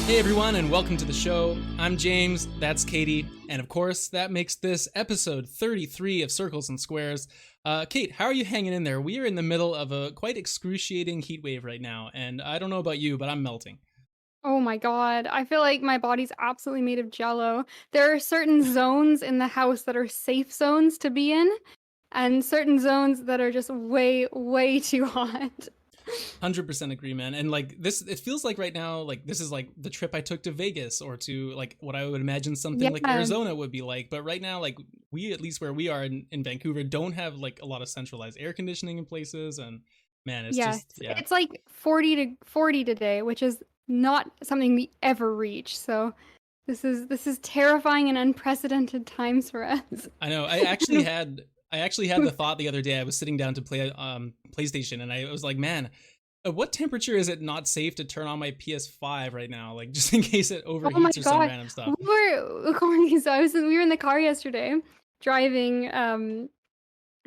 Hey everyone, and welcome to the show. I'm James, that's Katie, and of course, that makes this episode 33 of Circles and Squares. Kate, how are you hanging in there? We are in the middle of a quite excruciating heat wave right now, and I don't know about you, but I'm melting. Oh my god, I feel like my body's absolutely made of jello. There are certain zones in the house that are safe zones to be in, and certain zones that are just way, way too hot. 100% agree, man. And like this, it feels like right now, like this is like the trip I took to Vegas or to like what I would imagine something like Yeah, Arizona would be like. But right now, like we, at least where we are in Vancouver, don't have like a lot of centralized air conditioning in places. And man, it's yes. just, yeah. It's like 40 to 40 today, which is not something we ever reach. So this is terrifying and unprecedented times for us. I know. I actually had the thought the other day. I was sitting down to play PlayStation, and I was like, man, at what temperature is it not safe to turn on my PS5 right now? Like, just in case it Oh my overheats or some god. random stuff. We were in the car yesterday driving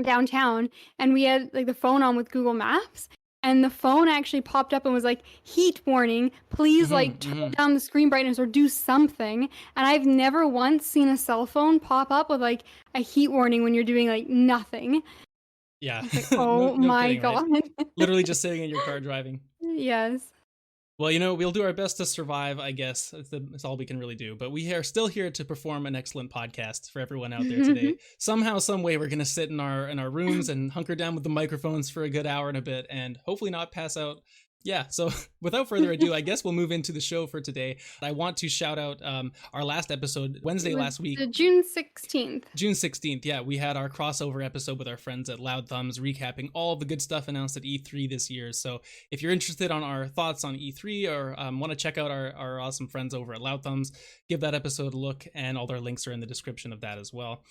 downtown, and we had like the phone on with Google Maps, and the phone actually popped up and was like, heat warning, please like turn down the screen brightness or do something. And I've never once seen a cell phone pop up with like a heat warning when you're doing like nothing. Yeah, It's like, no, oh no my kidding, right? god. Literally just sitting in your car driving. Yes. Well, we'll do our best to survive, I guess. That's all we can really do. But we are still here to perform an excellent podcast for everyone out there today. Somehow, some way, we're going to sit in our rooms and hunker down with the microphones for a good hour and a bit, and hopefully not pass out. Yeah, so without further ado, I guess we'll move into the show for today. I want to shout out our last episode, Wednesday last week. June 16th. June 16th, yeah, we had our crossover episode with our friends at Loud Thumbs recapping all the good stuff announced at E3 this year. So if you're interested on our thoughts on E3 or want to check out our awesome friends over at Loud Thumbs, give that episode a look, and all their links are in the description of that as well.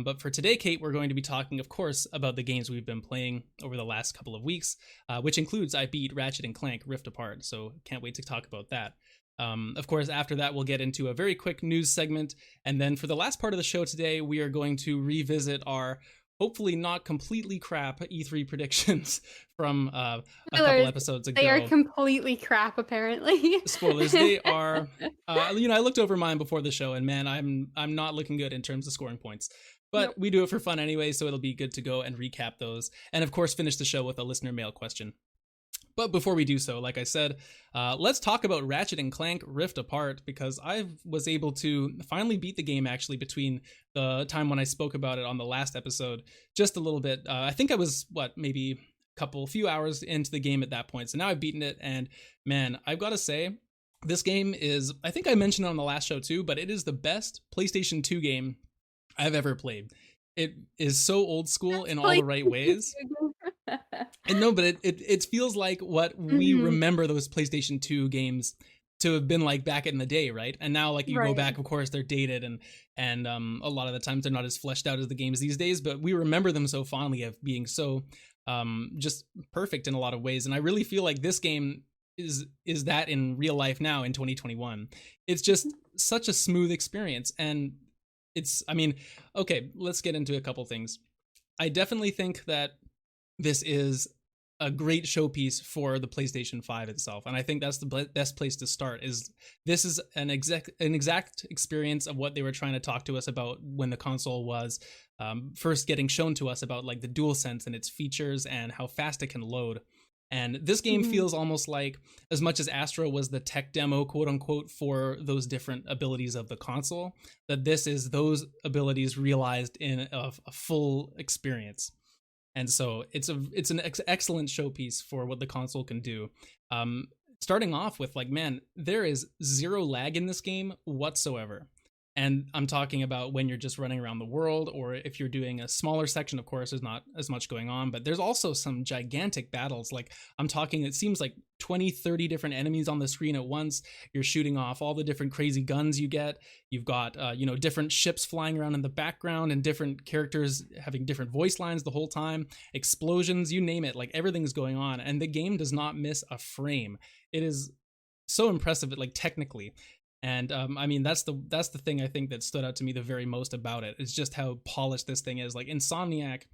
But for today, Kate, we're going to be talking, of course, about the games we've been playing over the last couple of weeks, which includes I beat Ratchet & Clank Rift Apart, so can't wait to talk about that. Of course, after that, we'll get into a very quick news segment, and then for the last part of the show today, we are going to revisit our hopefully not completely crap E3 predictions from a couple episodes ago. They are completely crap, apparently. Spoilers, they are. I looked over mine before the show, and man, I'm not looking good in terms of scoring points. But nope. We do it for fun anyway, so it'll be good to go and recap those. And of course, finish the show with a listener mail question. But before we do so, like I said, let's talk about Ratchet & Clank Rift Apart, because I was able to finally beat the game actually between the time when I spoke about it on the last episode, just a little bit. I think I was, maybe a few hours into the game at that point. So now I've beaten it, and man, I've got to say, this game is, I think I mentioned it on the last show too, but it is the best PlayStation 2 game I've ever played. It is so old school in all the right ways. And no, but it feels like what we remember those PlayStation 2 games to have been like back in the day, right? And now, like, you go back, of course, they're dated and a lot of the times they're not as fleshed out as the games these days, but we remember them so fondly of being so just perfect in a lot of ways. And I really feel like this game is that in real life now in 2021. It's just such a smooth experience, and okay, let's get into a couple things. I definitely think that this is a great showpiece for the PlayStation 5 itself, and I think that's the best place to start. This is an exact experience of what they were trying to talk to us about when the console was first getting shown to us, about like the DualSense and its features and how fast it can load. And this game feels almost like, as much as Astro was the tech demo, quote unquote, for those different abilities of the console, that this is those abilities realized in a full experience. And so it's an excellent showpiece for what the console can do. Starting off with, like, man, there is zero lag in this game whatsoever. And I'm talking about when you're just running around the world, or if you're doing a smaller section, of course, there's not as much going on, but there's also some gigantic battles. Like, I'm talking, it seems like 20, 30 different enemies on the screen at once. You're shooting off all the different crazy guns you get. You've got, different ships flying around in the background and different characters having different voice lines the whole time. Explosions, you name it, like everything's going on. And the game does not miss a frame. It is so impressive, like technically. And that's the thing I think that stood out to me the very most about it. It's just how polished this thing is. Like, Insomniac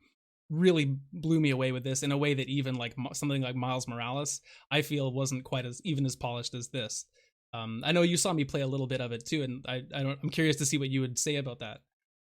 really blew me away with this in a way that even like something like Miles Morales, I feel, wasn't quite as polished as this. I know you saw me play a little bit of it too, and I'm curious to see what you would say about that.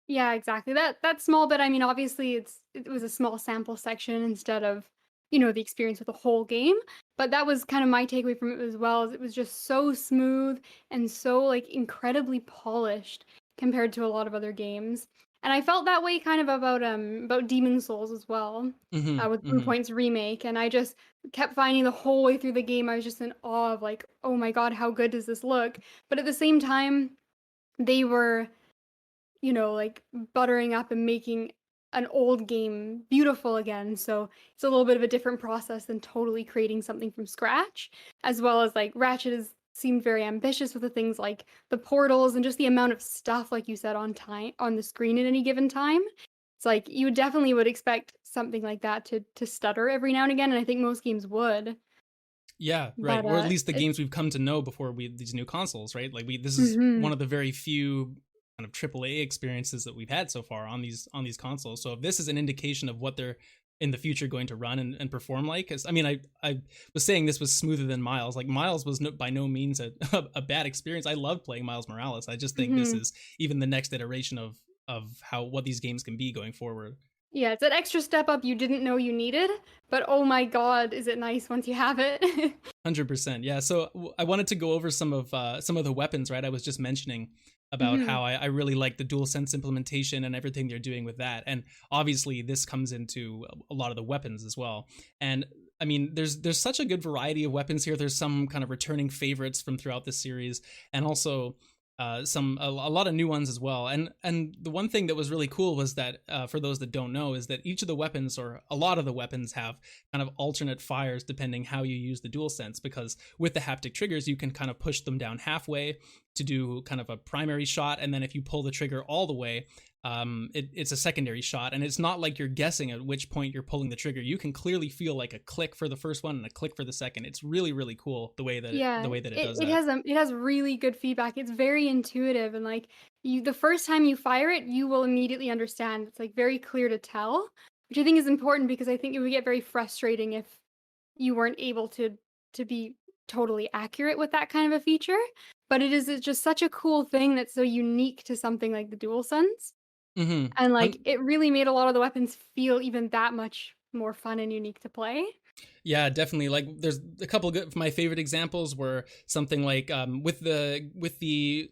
Yeah, exactly. That small bit, I mean, obviously it was a small sample section instead of, the experience with the whole game, but that was kind of my takeaway from it as well, is it was just so smooth and so like incredibly polished compared to a lot of other games. And I felt that way kind of about Demon Souls as well, Mm-hmm. with Mm-hmm. Bluepoint's remake, and I just kept finding the whole way through the game I was just in awe of like, oh my god, how good does this look? But at the same time, they were like buttering up and making an old game beautiful again. So it's a little bit of a different process than totally creating something from scratch, as well as like Ratchet has seemed very ambitious with the things like the portals and just the amount of stuff, like you said, on the screen at any given time. It's like you definitely would expect something like that to stutter every now and again, and I think most games would. Yeah, right. But Or at least the it, games we've come to know before these new consoles, right? Like this is mhm. one of the very few kind of AAA experiences that we've had so far on these consoles. So if this is an indication of what they're in the future going to run and perform like, 'cause, I mean, I was saying this was smoother than Miles. Like Miles was by no means a bad experience. I love playing Miles Morales. I just think this Mhm. is even the next iteration of how what these games can be going forward. Yeah, it's that extra step up you didn't know you needed, but oh my god, is it nice once you have it. 100%. Yeah. So I wanted to go over some of the weapons, right? I was just mentioning about Mhm. how I really like the DualSense implementation and everything they're doing with that. And obviously this comes into a lot of the weapons as well. And I mean, there's such a good variety of weapons here. There's some kind of returning favorites from throughout the series, and also a lot of new ones as well. And the one thing that was really cool was that for those that don't know is that each of the weapons, or a lot of the weapons, have kind of alternate fires depending how you use the DualSense, because with the haptic triggers you can kind of push them down halfway to do kind of a primary shot, and then if you pull the trigger all the way, it's a secondary shot. And it's not like you're guessing at which point you're pulling the trigger. You can clearly feel like a click for the first one and a click for the second. It's really really cool the way that Yeah, it it does it that. has it has really good feedback. It's very intuitive, and like the first time you fire it, you will immediately understand. It's like very clear to tell, which I think is important because I think it would get very frustrating if you weren't able to be totally accurate with that kind of a feature. But it's just such a cool thing that's so unique to something like the DualSense. And Mm-hmm. like it really made a lot of the weapons feel even that much more fun and unique to play. Yeah, definitely. Like, there's a couple good. My favorite examples were something like with the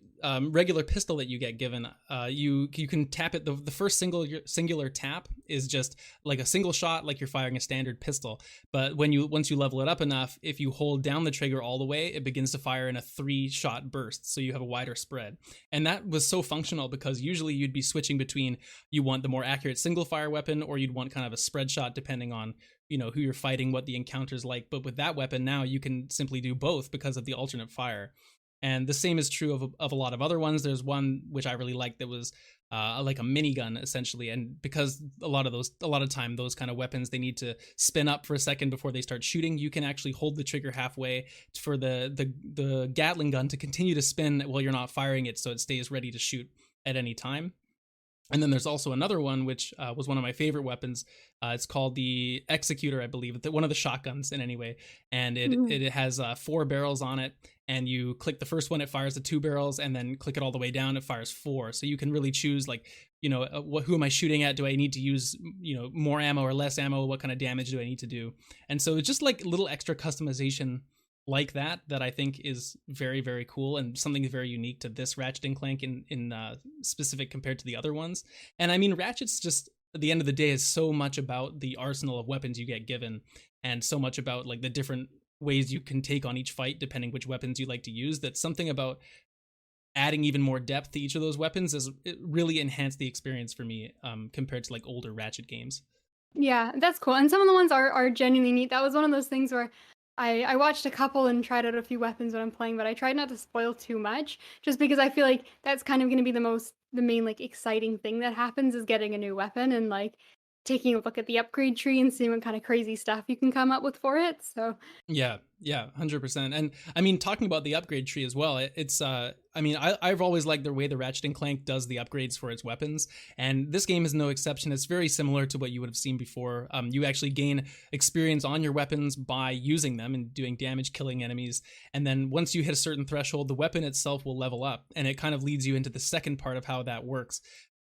regular pistol that you get given. You can tap it. The first singular tap is just like a single shot, like you're firing a standard pistol. But once you level it up enough, if you hold down the trigger all the way, it begins to fire in a 3-shot burst, so you have a wider spread. And that was so functional because usually you'd be switching between, you want the more accurate single fire weapon, or you'd want kind of a spread shot depending on who you're fighting, what the encounter's like. But with that weapon now you can simply do both because of the alternate fire. And the same is true of a lot of other ones. There's one which I really liked that was like a minigun essentially, and because a lot of time those kind of weapons, they need to spin up for a second before they start shooting, you can actually hold the trigger halfway for the Gatling gun to continue to spin while you're not firing it, so it stays ready to shoot at any time. And then there's also another one, which was one of my favorite weapons. It's called the Executor, I believe, one of the shotguns in any way. And Mhm. it has 4 barrels on it. And you click the first one, it fires the 2 barrels, and then click it all the way down, it fires 4. So you can really choose, like, who am I shooting at? Do I need to use, more ammo or less ammo? What kind of damage do I need to do? And so it's just like little extra customization like that I think is very very cool, and something very unique to this Ratchet and Clank in specific compared to the other ones. And I mean, Ratchet's just, at the end of the day, is so much about the arsenal of weapons you get given, and so much about like the different ways you can take on each fight depending which weapons you like to use, that something about adding even more depth to each of those weapons is, it really enhanced the experience for me, compared to like older Ratchet games. Yeah, that's cool, and some of the ones are genuinely neat. That was one of those things where I watched a couple and tried out a few weapons when I'm playing, but I tried not to spoil too much, just because I feel like that's kind of gonna be the main, like, exciting thing that happens is getting a new weapon, and, like, taking a look at the upgrade tree and seeing what kind of crazy stuff you can come up with for it. So Yeah, 100%. And I mean, talking about the upgrade tree as well, it's I mean, I've always liked the way the Ratchet and Clank does the upgrades for its weapons, and this game is no exception. It's very similar to what you would have seen before. You actually gain experience on your weapons by using them and doing damage, killing enemies, and then once you hit a certain threshold, the weapon itself will level up, and it kind of leads you into the second part of how that works.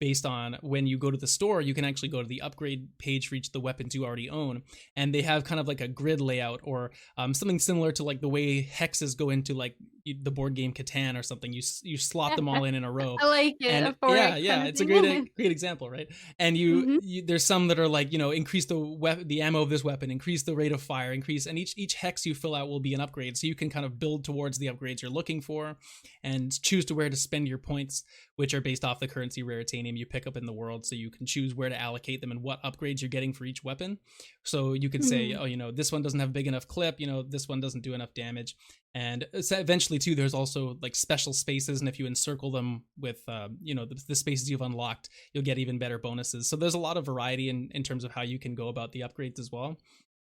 Based on when you go to the store, you can actually go to the upgrade page for each of the weapons you already own, and they have kind of like a grid layout, or something similar to like the way hexes go into like the board game Catan or something. You slot them all in a row. I like it. And yeah, it's a great example, right? And you there's some that are like, you know, increase the ammo of this weapon, increase the rate of fire, increase, and each hex you fill out will be an upgrade, so you can kind of build towards the upgrades you're looking for and choose to where to spend your points, which are based off the currency raritanium you pick up in the world, so you can choose where to allocate them and what upgrades you're getting for each weapon. So you could say, oh, you know, this one doesn't have a big enough clip, you know, this one doesn't do enough damage. And eventually too, there's also like special spaces, and if you encircle them with you know, the spaces you've unlocked, you'll get even better bonuses. So there's a lot of variety in terms of how you can go about the upgrades as well.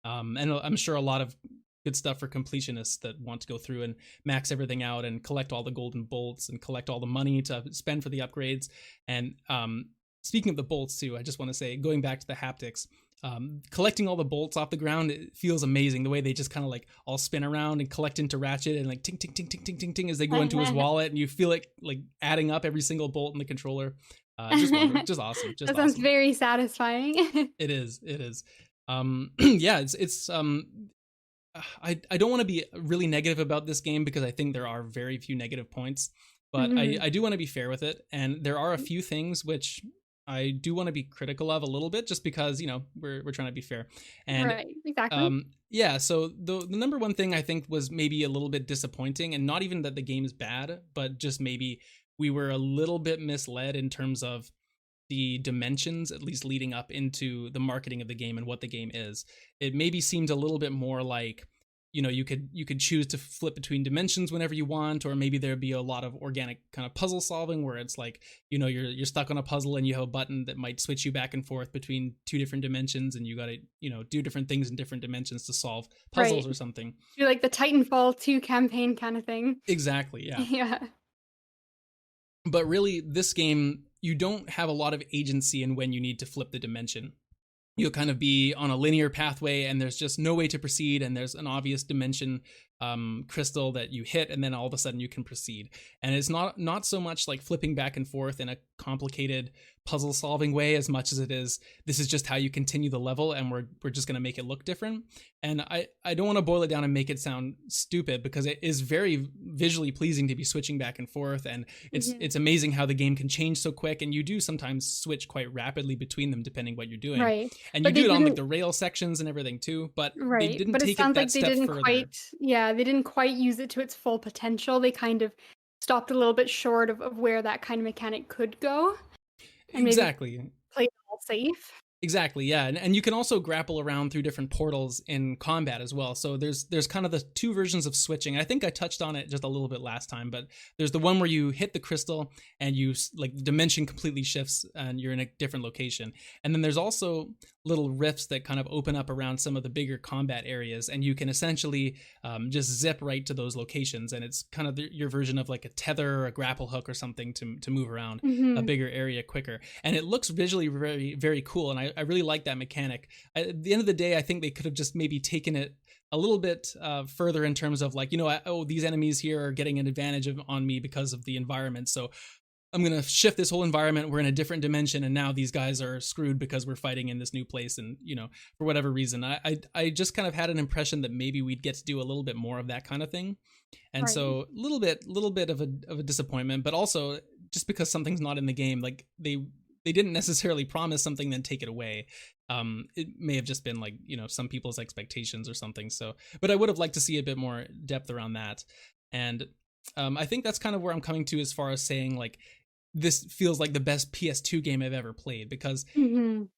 And I'm sure a lot of good stuff for completionists that want to go through and max everything out and collect all the golden bolts and collect all the money to spend for the upgrades. And speaking of the bolts too, I just want to say, going back to the haptics, collecting all the bolts off the ground, it feels amazing the way they just kind of like all spin around and collect into Ratchet, and like ting ting ting ting ting ting ting as they go into his wallet, and you feel it like adding up every single bolt in the controller. Just wonderful, just awesome. Just that sounds awesome. very satisfying. It is. Yeah, it's I don't want to be really negative about this game, because I think there are very few negative points, but I do want to be fair with it, and there are a few things which I do want to be critical of a little bit, just because, you know, we're trying to be fair. And right, exactly. yeah, so the number one thing I think was maybe a little bit disappointing, and not even that the game is bad, but just maybe we were a little bit misled in terms of the dimensions, at least leading up into the marketing of the game and what the game is. It maybe seemed a little bit more like, you know, you could choose to flip between dimensions whenever you want, or maybe there'd be a lot of organic kind of puzzle solving where it's like, you know, you're stuck on a puzzle and you have a button that might switch you back and forth between two different dimensions, and you got to, you know, do different things in different dimensions to solve puzzles or something. You're like the Titanfall 2 campaign kind of thing. Exactly, yeah. Yeah. But really, this game, you don't have a lot of agency in when you need to flip the dimension. You'll kind of be on a linear pathway, and there's just no way to proceed, and there's an obvious dimension crystal that you hit, and then all of a sudden you can proceed. And it's not so much like flipping back and forth in a complicated puzzle solving way as much as it is, this is just how you continue the level, and we're just going to make it look different. And I don't want to boil it down and make it sound stupid, because it is very visually pleasing to be switching back and forth, and it's amazing how the game can change so quick, and you do sometimes switch quite rapidly between them depending what you're doing. Right. And you do it on like the rail sections and everything too, but they didn't take it that step further. They didn't quite use it to its full potential. They kind of stopped a little bit short of where that kind of mechanic could go. And exactly. Play it all safe. Exactly, yeah. And you can also grapple around through different portals in combat as well. So there's kind of the two versions of switching. I think I touched on it just a little bit last time, but there's the one where you hit the crystal and you, like, the dimension completely shifts and you're in a different location. And then there's also little rifts that kind of open up around some of the bigger combat areas, and you can essentially just zip right to those locations. And it's kind of your version of like a tether or a grapple hook or something to move around a bigger area quicker. And it looks visually very, very cool. And I really like that mechanic. At the end of the day, I think they could have just maybe taken it a little bit further in terms of like, you know, these enemies here are getting an advantage on me because of the environment. So I'm going to shift this whole environment. We're in a different dimension, and now these guys are screwed because we're fighting in this new place. And, you know, for whatever reason, I just kind of had an impression that maybe we'd get to do a little bit more of that kind of thing. And so a little bit of a disappointment, but also just because something's not in the game, like they didn't necessarily promise something then take it away. It may have just been like, you know, some people's expectations or something. So, but I would have liked to see a bit more depth around that. And I think that's kind of where I'm coming to as far as saying like, this feels like the best PS2 game I've ever played, because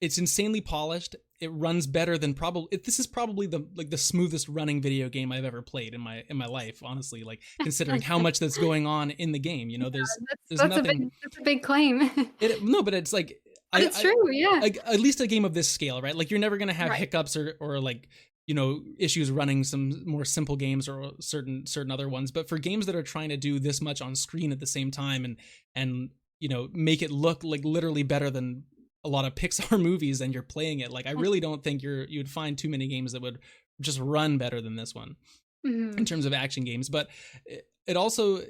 it's insanely polished. It runs better than this is probably the smoothest running video game I've ever played in my life, honestly, like considering how much that's going on in the game. You know, there's nothing. That's a big claim. No, but it's like, It's true, yeah. At least a game of this scale, right? Like you're never going to have Right. hiccups or like, you know, issues running some more simple games or certain other ones. But for games that are trying to do this much on screen at the same time and you know, make it look like literally better than a lot of Pixar movies and you're playing it, like I really don't think you'd find too many games that would just run better than this one in terms of action games. But it also,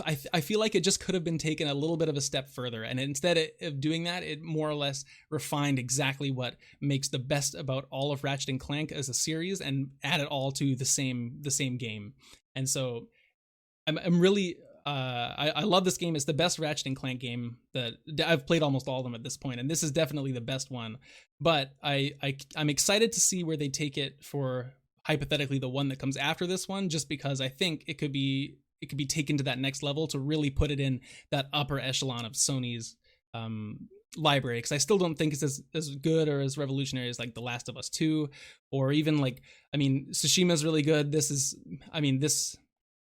I feel like it just could have been taken a little bit of a step further, and instead of doing that, it more or less refined exactly what makes the best about all of Ratchet and Clank as a series and add it all to the same game. And so I'm really I love this game. It's the best Ratchet and Clank game that I've played, almost all of them at this point, and this is definitely the best one. But I'm excited to see where they take it for hypothetically the one that comes after this one, just because I think it could be taken to that next level to really put it in that upper echelon of Sony's library, because I still don't think it's as good or as revolutionary as like The Last of Us 2, or even like, I mean, Tsushima's really good. This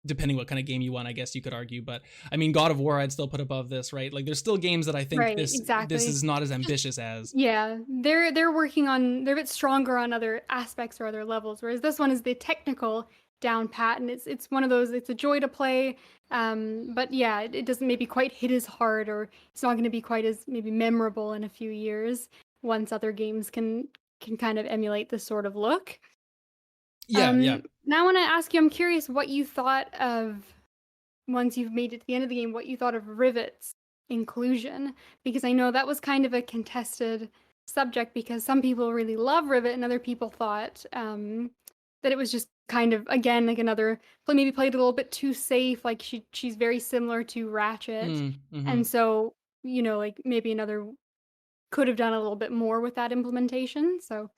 depending what kind of game you want, I guess you could argue, but I mean, God of War I'd still put above this, right? Like there's still games that I think this is not as ambitious as. Yeah, they're working on, they're a bit stronger on other aspects or other levels, whereas this one is the technical down pat, and it's one of those, it's a joy to play, but yeah, it doesn't maybe quite hit as hard, or it's not going to be quite as maybe memorable in a few years once other games can kind of emulate this sort of look. Yeah. Now I want to ask you, I'm curious what you thought of, once you've made it to the end of the game, what you thought of Rivet's inclusion, because I know that was kind of a contested subject, because some people really love Rivet and other people thought that it was just kind of, again, like another, maybe played a little bit too safe, like she's very similar to Ratchet, and so, you know, like maybe another could have done a little bit more with that implementation, so...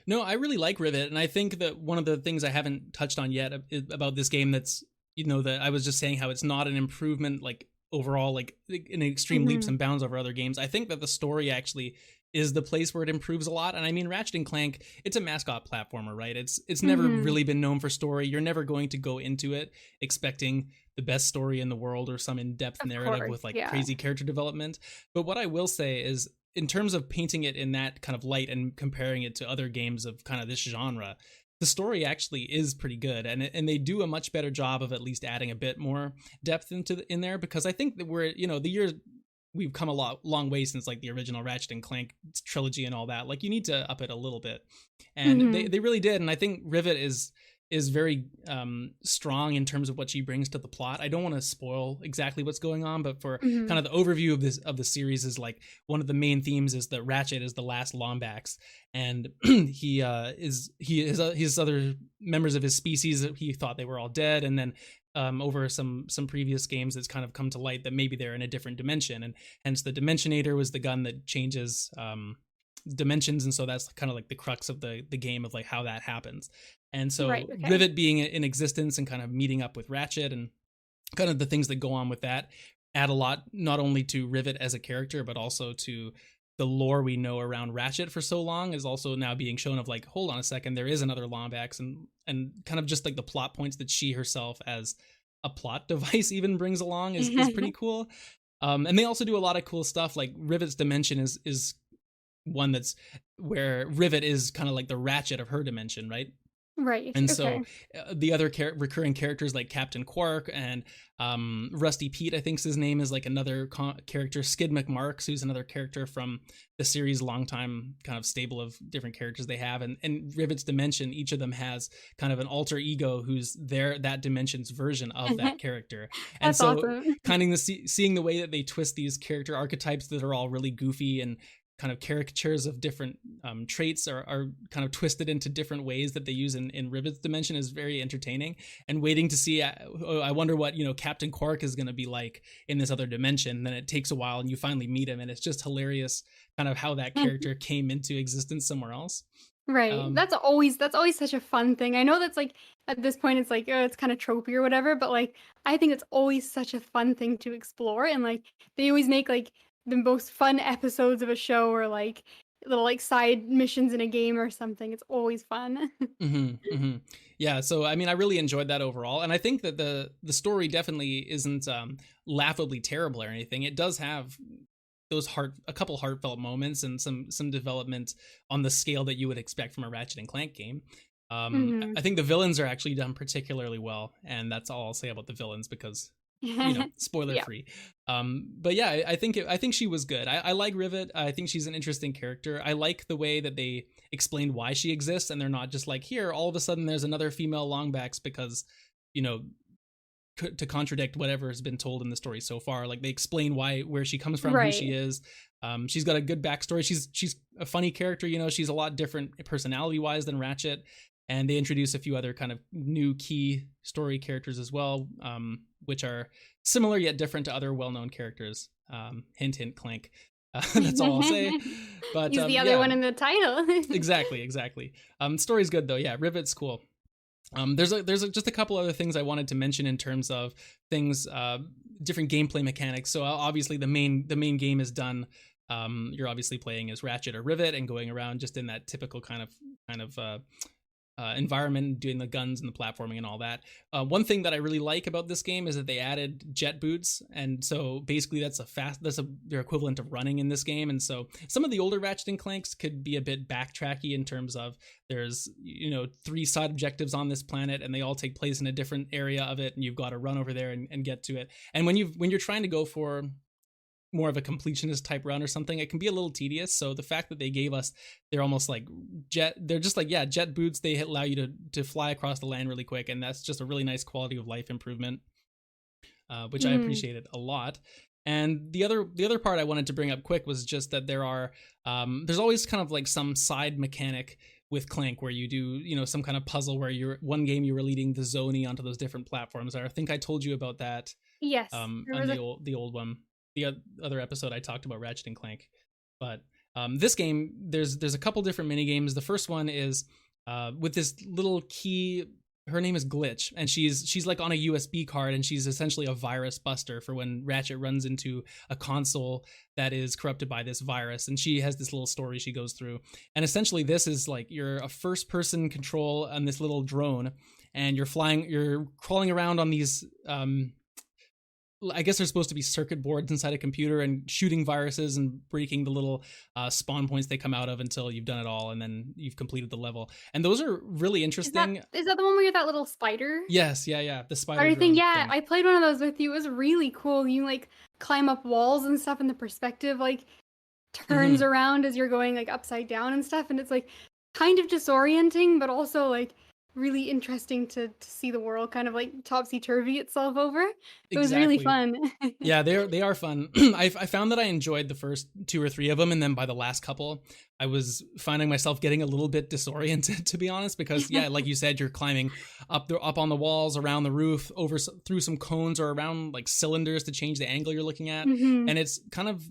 No, I really like Rivet, and I think that one of the things I haven't touched on yet about this game that's, you know, that I was just saying how it's not an improvement, like, overall, like, in extreme leaps and bounds over other games. I think that the story actually is the place where it improves a lot, and I mean, Ratchet and Clank, it's a mascot platformer, right? It's never really been known for story. You're never going to go into it expecting the best story in the world or some in-depth narrative with, like, crazy character development. But what I will say is, in terms of painting it in that kind of light and comparing it to other games of kind of this genre, the story actually is pretty good, and they do a much better job of at least adding a bit more depth in there, because I think that we're, you know, we've come a long way since like the original Ratchet and Clank trilogy and all that. Like you need to up it a little bit, and they really did. And I think Rivet is very strong in terms of what she brings to the plot. I don't want to spoil exactly what's going on, but for kind of the overview of the series is like one of the main themes is that Ratchet is the last Lombax, and his other members of his species, he thought they were all dead, and then over some previous games it's kind of come to light that maybe they're in a different dimension, and hence the Dimensionator was the gun that changes dimensions, and so that's kind of like the crux of the game of like how that happens. And so Rivet being in existence and kind of meeting up with Ratchet and kind of the things that go on with that add a lot, not only to Rivet as a character, but also to the lore we know around Ratchet for so long is also now being shown of like, hold on a second, there is another Lombax, and kind of just like the plot points that she herself as a plot device even brings along is pretty cool. And they also do a lot of cool stuff, like Rivet's dimension is one that's where Rivet is kind of like the Ratchet of her dimension, right? Right. And so the other recurring characters like Captain Quark and Rusty Pete, I think his name is, like another character, Skid McMarks, who's another character from the series' longtime kind of stable of different characters they have. And Rivet's dimension, each of them has kind of an alter ego who's that dimension's version of that character. And That's so awesome. kind of seeing the way that they twist these character archetypes that are all really goofy and kind of caricatures of different traits are kind of twisted into different ways that they use in Rivet's dimension is very entertaining, and waiting to see, I wonder what, you know, Captain Quark is going to be like in this other dimension. And then it takes a while and you finally meet him, and it's just hilarious kind of how that character came into existence somewhere else. Right. That's always such a fun thing. I know that's like, at this point it's like, it's kind of tropey or whatever, but like I think it's always such a fun thing to explore, and like they always make like the most fun episodes of a show, or like little like side missions in a game or something. It's always fun. Yeah, so I mean, I really enjoyed that overall, and I think that the story definitely isn't laughably terrible or anything. It does have a couple heartfelt moments and some development on the scale that you would expect from a Ratchet and Clank game. I think the villains are actually done particularly well, and that's all I'll say about the villains because, spoiler free. But yeah, I think she was good. I like Rivet. I think she's an interesting character. I like the way that they explained why she exists, and they're not just like, here, all of a sudden there's another female longbacks because, to contradict whatever has been told in the story so far. Like, they explain where she comes from, who she is. She's got a good backstory. She's a funny character. She's a lot different personality wise than Ratchet. And they introduce a few other kind of new key story characters as well, which are similar yet different to other well-known characters. Hint, hint, Clank. That's all I'll say. But he's the other one in the title. Exactly. Story's good though. Yeah, Rivet's cool. There's just a couple other things I wanted to mention in terms of things, different gameplay mechanics. So obviously the main game is done. You're obviously playing as Ratchet or Rivet and going around just in that typical kind of environment, doing the guns and the platforming and all that. One thing that I really like about this game is that they added jet boots, and so basically that's their equivalent of running in this game. And so some of the older Ratchet and Clanks could be a bit backtracky in terms of there's 3 side objectives on this planet, and they all take place in a different area of it, and you've got to run over there and get to it. And when you're trying to go for more of a completionist type run or something, it can be a little tedious. So the fact that they gave us, they're almost like jet boots. They allow you to fly across the land really quick. And that's just a really nice quality of life improvement, which I appreciated a lot. And the other part I wanted to bring up quick was just that there's always kind of like some side mechanic with Clank where you do, some kind of puzzle where one game you were leading the Zoni onto those different platforms. I think I told you about that. Yes. On the old one. The other episode I talked about Ratchet and Clank, but this game there's a couple different mini games. The first one is with this little key. Her name is Glitch, and she's like on a USB card, and she's essentially a virus buster for when Ratchet runs into a console that is corrupted by this virus. And she has this little story she goes through, and essentially this is like you're a first person control on this little drone, and you're crawling around on these I guess they're supposed to be circuit boards inside a computer and shooting viruses and breaking the little spawn points they come out of until you've done it all, and then you've completed the level. And those are really interesting. Is that the one where you're that little spider? Yes, yeah. The spider thing. Yeah, I played one of those with you. It was really cool. You like climb up walls and stuff, and the perspective like turns around as you're going like upside down and stuff, and it's like kind of disorienting, but also like really interesting to see the world kind of like topsy-turvy itself over. It was really fun. Yeah, they are fun. I found that I enjoyed the first 2 or 3 of them, and then by the last couple I was finding myself getting a little bit disoriented, to be honest, because yeah, like you said, you're climbing up on the walls, around the roof, through some cones, or around like cylinders to change the angle you're looking at. And it's kind of,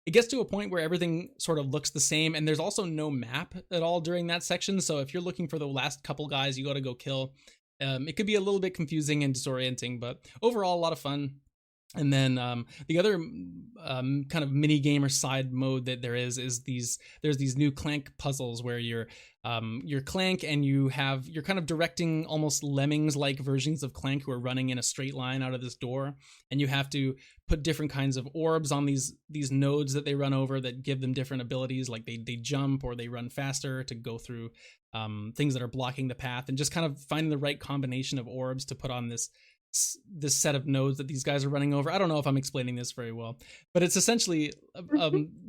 it gets to a point where everything sort of looks the same, and there's also no map at all during that section. So if you're looking for the last couple guys you got to go kill, it could be a little bit confusing and disorienting, but overall a lot of fun. And then the other kind of mini game or side mode that there's these new Clank puzzles where you're Clank, and you're kind of directing almost Lemmings like versions of Clank who are running in a straight line out of this door, and you have to put different kinds of orbs on these nodes that they run over that give them different abilities, like they jump or they run faster to go through things that are blocking the path, and just kind of finding the right combination of orbs to put on this set of nodes that these guys are running over. I don't know if I'm explaining this very well, but it's essentially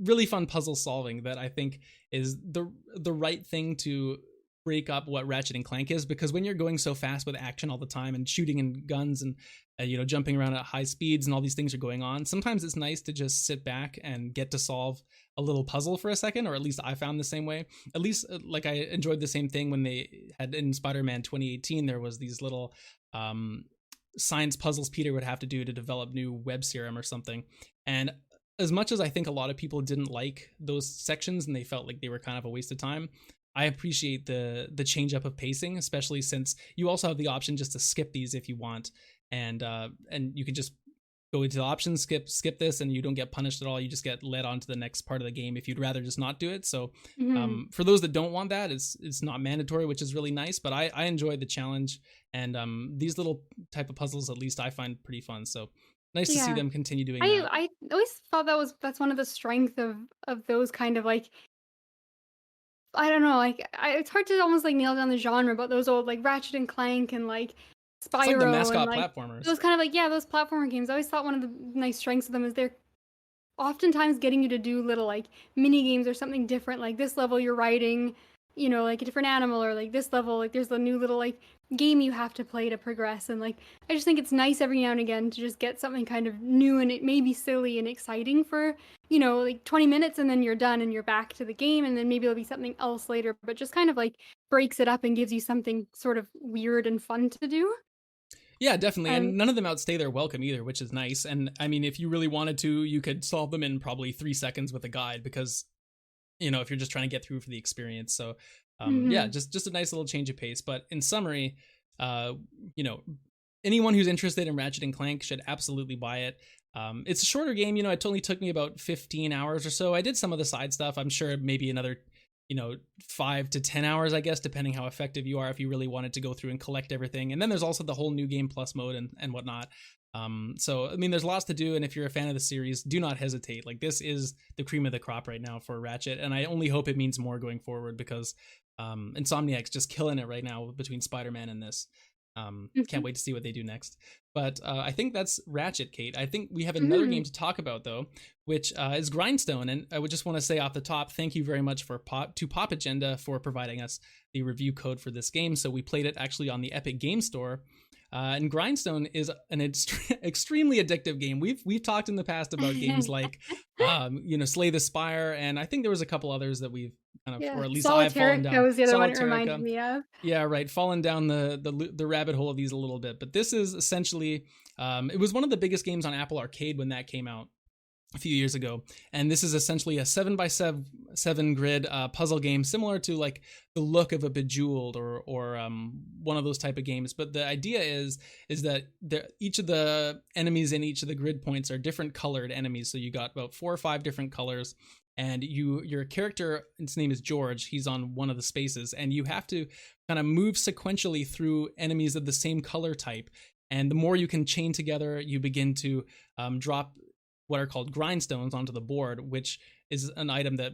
really fun puzzle solving that I think is the right thing to break up what Ratchet and Clank is, because when you're going so fast with action all the time and shooting and guns and jumping around at high speeds and all these things are going on, sometimes it's nice to just sit back and get to solve a little puzzle for a second, or at least I found the same way. At least like I enjoyed the same thing when they had in Spider-Man 2018, there was these little science puzzles Peter would have to do to develop new web serum or something. And as much as I think a lot of people didn't like those sections and they felt like they were kind of a waste of time, I appreciate the change up of pacing, especially since you also have the option just to skip these if you want, and you can just go into the options, skip this, and you don't get punished at all. You just get led on to the next part of the game if you'd rather just not do it. So for those that don't want that, it's not mandatory, which is really nice, but I enjoy the challenge, and these little type of puzzles at least I find pretty fun. So nice to see Yeah. them continue doing I that. I always thought that's one of the strength of those kind of like, I don't know, like it's hard to almost like nail down the genre, but those old like Ratchet and Clank and like It's like the Spyro and mascot like platformers. those kind of like, yeah, those platformer games. I always thought one of the nice strengths of them is they're oftentimes getting you to do little like mini games or something different. Like this level you're riding, like a different animal, or like this level like there's a new little like game you have to play to progress. And like I just think it's nice every now and again to just get something kind of new, and it may be silly and exciting for like 20 minutes, and then you're done and you're back to the game, and then maybe it'll be something else later, but just kind of like breaks it up and gives you something sort of weird and fun to do. Yeah, definitely. um And none of them outstay their welcome either, which is nice. And I mean, if you really wanted to, you could solve them in probably 3 seconds with a guide because, if you're just trying to get through for the experience. So, yeah, mhm. just a nice little change of pace. But in summary, uh, you know, anyone who's interested in Ratchet and Clank should absolutely buy it. It's a shorter game. It only took me about 15 hours or so. I did some of the side stuff. I'm sure maybe another 5 to 10 hours, I guess, depending how effective you are if you really wanted to go through and collect everything. And then there's also the whole new game plus mode and whatnot. So I mean, there's lots to do, and if you're a fan of the series, do not hesitate. Like, this is the cream of the crop right now for Ratchet, and I only hope it means more going forward because Insomniac's just killing it right now between Spider-Man and this. Can't wait to see what they do next. But I think that's Ratchet, Kate. I think we have another Mhm. game to talk about, though, which is Grindstone. And I would just want to say off the top, thank you very much to Popagenda for providing us the review code for this game. So we played it actually on the Epic Game Store. And Grindstone is an extremely addictive game. We've talked in the past about games like, Slay the Spire, and I think there was a couple others that we've kind of, Yeah, or at least I've fallen Solitarica down. was the other one it reminded Solitarica. me of. Yeah, right. Fallen down the rabbit hole of these a little bit, but this is essentially it was one of the biggest games on Apple Arcade when that came out a few years ago, and this is essentially a 7x7 grid puzzle game, similar to like the look of a Bejeweled or one of those type of games. But the idea is that each of the enemies in each of the grid points are different colored enemies. So you got about 4 or 5 different colors. And your character, his name is George, he's on one of the spaces, and you have to kind of move sequentially through enemies of the same color type. And the more you can chain together, you begin to drop what are called grindstones onto the board, which is an item that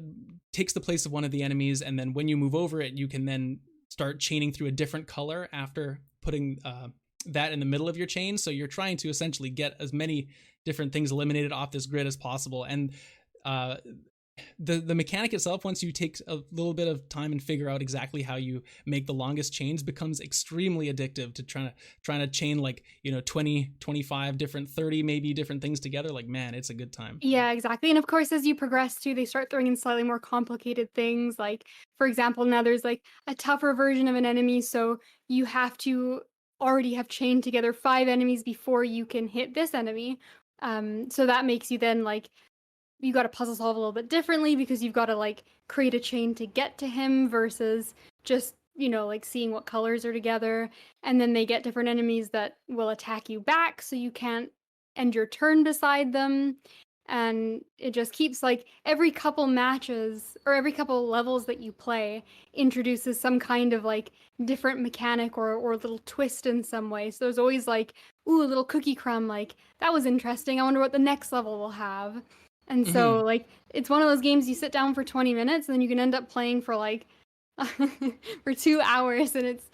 takes the place of one of the enemies. And then when you move over it, you can then start chaining through a different color after putting that in the middle of your chain. So you're trying to essentially get as many different things eliminated off this grid as possible. And the mechanic itself, once you take a little bit of time and figure out exactly how you make the longest chains, becomes extremely addictive to trying to chain like 20, 25 different, 30 maybe different things together. Like, man, it's a good time. Yeah, exactly. And of course, as you progress too, they start throwing in slightly more complicated things. Like, for example, now there's like a tougher version of an enemy, so you have to already have chained together 5 enemies before you can hit this enemy. So that makes you then like you got to puzzle solve a little bit differently because you've got to like create a chain to get to him versus just like seeing what colors are together. And then they get different enemies that will attack you back, so you can't end your turn beside them. And it just keeps like every couple matches or every couple levels that you play introduces some kind of like different mechanic or little twist in some way. So there's always like, ooh, a little cookie crumb, like that was interesting, I wonder what the next level will have. And so Mm-hmm. like it's one of those games you sit down for 20 minutes and then you can end up playing for like for 2 hours, and it's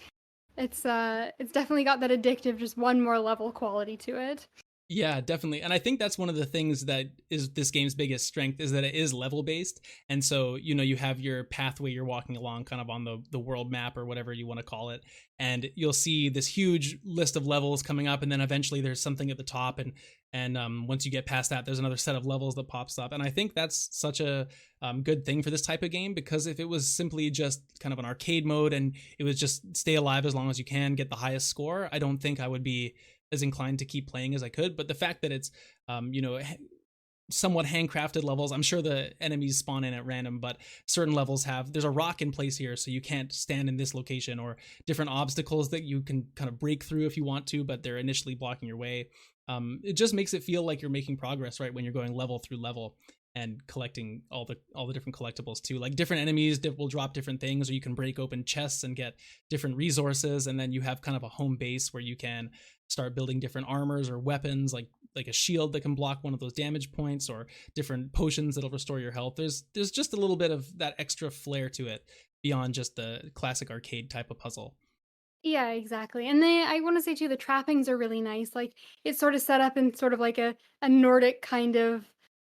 definitely got that addictive just one more level quality to it. Yeah, definitely. And I think that's one of the things that is this game's biggest strength, is that it is level based. And so, you have your pathway you're walking along kind of on the world map or whatever you want to call it. And you'll see this huge list of levels coming up. And then eventually there's something at the top. And once you get past that, there's another set of levels that pops up. And I think that's such a good thing for this type of game, because if it was simply just kind of an arcade mode and it was just stay alive as long as you can, get the highest score, I don't think I would be as inclined to keep playing as I could. But the fact that it's somewhat handcrafted levels, I'm sure the enemies spawn in at random, but certain levels there's a rock in place here, so you can't stand in this location, or different obstacles that you can kind of break through if you want to, but they're initially blocking your way. It just makes it feel like you're making progress, right, when you're going level through level and collecting all the different collectibles too. Like, different enemies will drop different things, or you can break open chests and get different resources, and then you have kind of a home base where you can start building different armors or weapons, like a shield that can block one of those damage points, or different potions that'll restore your health. There's just a little bit of that extra flair to it beyond just the classic arcade type of puzzle. Yeah, exactly. And I want to say too, the trappings are really nice. Like it's sort of set up in sort of like a Nordic kind of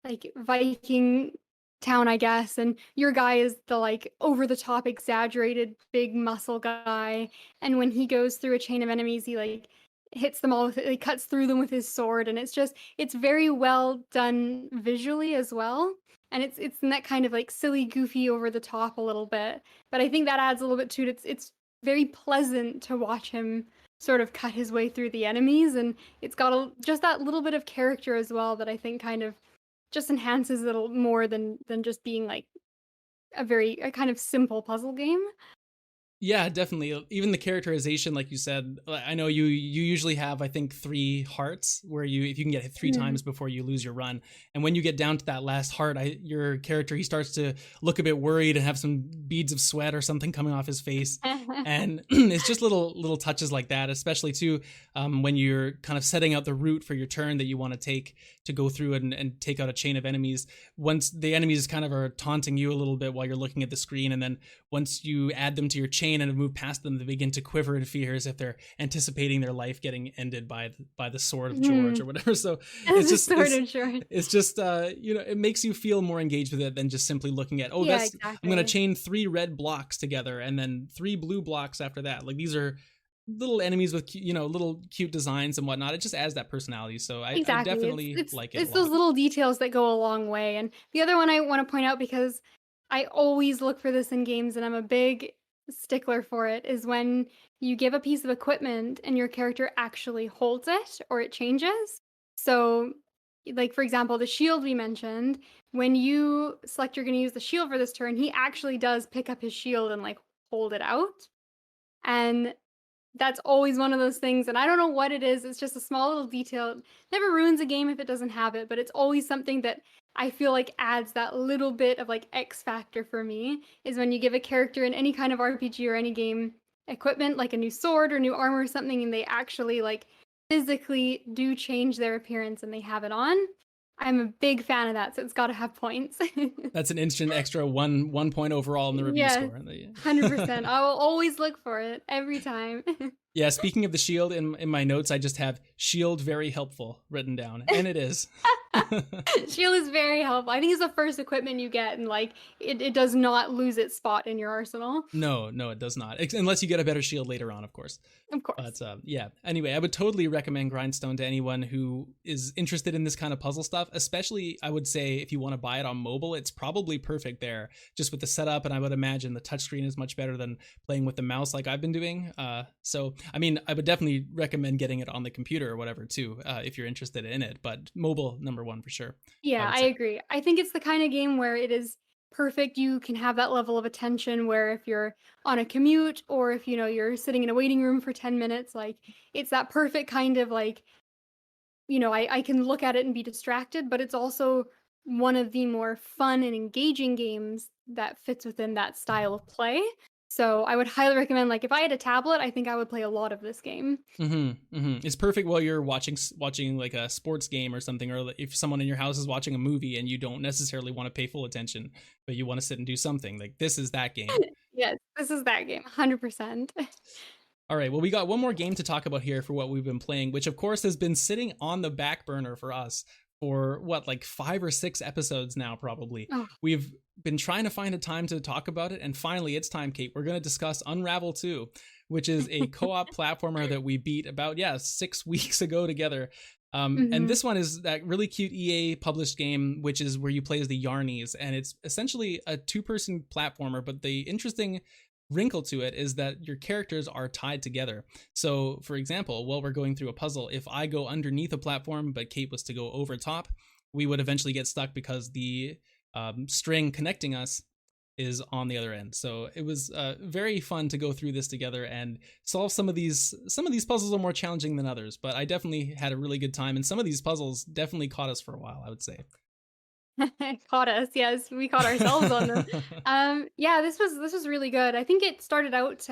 like Viking town, I guess. And your guy is the like over the top, exaggerated big muscle guy. And when he goes through a chain of enemies, he like hits them all with it, he cuts through them with his sword. And it's very well done visually as well. And it's in that kind of like silly, goofy, over the top a little bit. But I think that adds a little bit to it. It's very pleasant to watch him sort of cut his way through the enemies, and it's got just that little bit of character as well that I think kind of just enhances it a more than just being like a kind of simple puzzle game. Yeah, definitely. Even the characterization, like you said, I know you usually have, I think, 3 hearts where if you can get hit 3 times before you lose your run. And when you get down to that last heart, your character, he starts to look a bit worried and have some beads of sweat or something coming off his face. And it's just little touches like that, especially too, when you're kind of setting out the route for your turn that you want to take to go through and take out a chain of enemies. Once the enemies kind of are taunting you a little bit while you're looking at the screen, and then once you add them to your chain and have moved past them, they begin to quiver in fear as if they're anticipating their life getting ended by the sword of George or whatever. So it's just it makes you feel more engaged with it than just simply looking at exactly. I'm going to chain 3 red blocks together and then 3 blue blocks after that. Like these are little enemies with little cute designs and whatnot. It just adds that personality. So I definitely like it. It's those little details that go a long way. And the other one I want to point out, because I always look for this in games and I'm a big stickler for it, is when you give a piece of equipment and your character actually holds it or it changes. So like for example, the shield we mentioned, when you select you're going to use the shield for this turn, he actually does pick up his shield and like hold it out. And that's always one of those things, and I don't know what it is. It's just a small little detail. It never ruins a game if it doesn't have it, but it's always something that I feel like adds that little bit of like X factor for me, is when you give a character in any kind of RPG or any game equipment, like a new sword or new armor or something, and they actually like physically do change their appearance and they have it on. I'm a big fan of that, so it's got to have points. That's an instant extra one point overall in the review score. 100%. I will always look for it every time. Yeah, speaking of the shield, in my notes, I just have shield very helpful written down, and it is. Shield is very helpful. I think it's the first equipment you get, and like it does not lose its spot in your arsenal. No, it does not. Unless you get a better shield later on, of course. Of course. But yeah. Anyway, I would totally recommend Grindstone to anyone who is interested in this kind of puzzle stuff. Especially, I would say, if you want to buy it on mobile, it's probably perfect there, just with the setup. And I would imagine the touchscreen is much better than playing with the mouse like I've been doing. So I mean, I would definitely recommend getting it on the computer or whatever too, if you're interested in it. But mobile, number one for sure. Yeah, I agree. I think it's the kind of game where it is perfect. You can have that level of attention where if you're on a commute or if you're sitting in a waiting room for 10 minutes, like it's that perfect kind of like, I can look at it and be distracted, but it's also one of the more fun and engaging games that fits within that style of play. So I would highly recommend, like, if I had a tablet, I think I would play a lot of this game. It's perfect while you're watching like a sports game or something, or if someone in your house is watching a movie and you don't necessarily want to pay full attention, but you want to sit and do something. Like, this is that game. Yes, this is that game, 100%. All right, well, we got one more game to talk about here for what we've been playing, which of course has been sitting on the back burner for us for like 5 or 6 episodes now, probably. Oh. We've been trying to find a time to talk about it, and finally it's time, Kate. We're going to discuss Unravel 2, which is a co-op platformer that we beat about 6 weeks ago together. And this one is that really cute EA published game, which is where you play as the Yarnies, and it's essentially a 2-person platformer, but the interesting wrinkle to it is that your characters are tied together. So for example, while we're going through a puzzle, if I go underneath a platform but Kate was to go over top, we would eventually get stuck because the string connecting us is on the other end. So it was very fun to go through this together and solve some of these puzzles are more challenging than others, but I definitely had a really good time, and some of these puzzles definitely caught us for a while, I would say. Caught us, yes, we caught ourselves on them. This was really good. I think it started out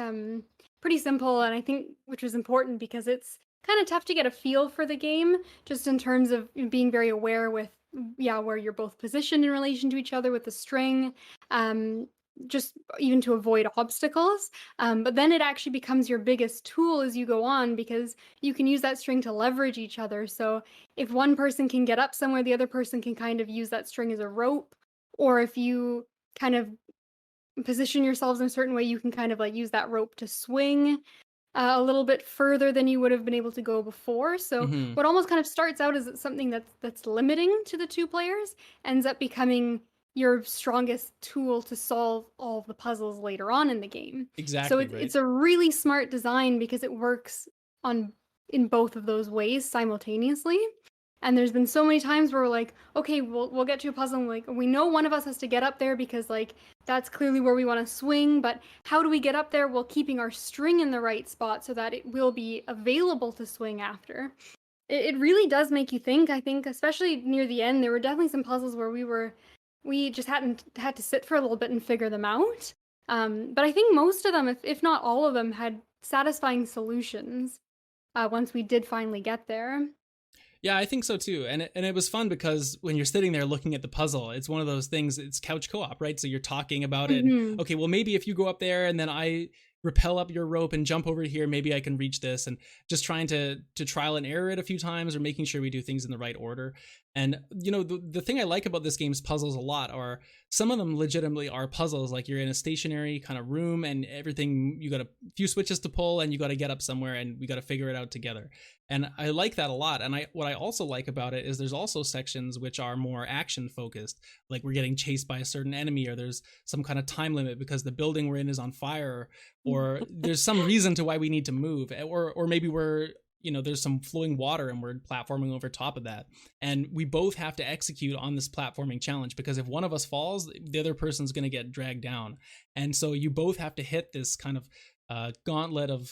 pretty simple, and I think which was important because it's kind of tough to get a feel for the game, just in terms of being very aware with, where you're both positioned in relation to each other with the string, um, just even to avoid obstacles. But then it actually becomes your biggest tool as you go on, because you can use that string to leverage each other. So if one person can get up somewhere, the other person can kind of use that string as a rope. Or if you kind of position yourselves in a certain way, you can kind of like use that rope to swing a little bit further than you would have been able to go before. So Mm-hmm. what almost kind of starts out as something that's limiting to the two players ends up becoming your strongest tool to solve all of the puzzles later on in the game. So Exactly, right. it's a really smart design because it works on in both of those ways simultaneously. And there's been so many times where we're like, okay, we'll get to a puzzle and like we know one of us has to get up there because like that's clearly where we want to swing, but how do we get up there while keeping our string in the right spot so that it will be available to swing after? It really does make you think. I think especially near the end, there were definitely some puzzles where we just hadn't had to sit for a little bit and figure them out. But I think most of them, if not all of them, had satisfying solutions once we did finally get there. Yeah, I think so too. And it was fun because when you're sitting there looking at the puzzle, it's one of those things, it's couch co-op, right? So you're talking about it. Mhm. Okay, well, maybe if you go up there and then I rappel up your rope and jump over here, maybe I can reach this, and just trying to trial and error it a few times, or making sure we do things in the right order. And the thing I like about this game's puzzles a lot are some of them legitimately are puzzles. Like you're in a stationary kind of room and everything, you got a few switches to pull and you got to get up somewhere and we got to figure it out together. And I like that a lot. And what I also like about it is there's also sections which are more action focused, like we're getting chased by a certain enemy, or there's some kind of time limit because the building we're in is on fire, or there's some reason to why we need to move, or maybe we're there's some flowing water and we're platforming over top of that, and we both have to execute on this platforming challenge, because if one of us falls, the other person's going to get dragged down. And so you both have to hit this kind of gauntlet of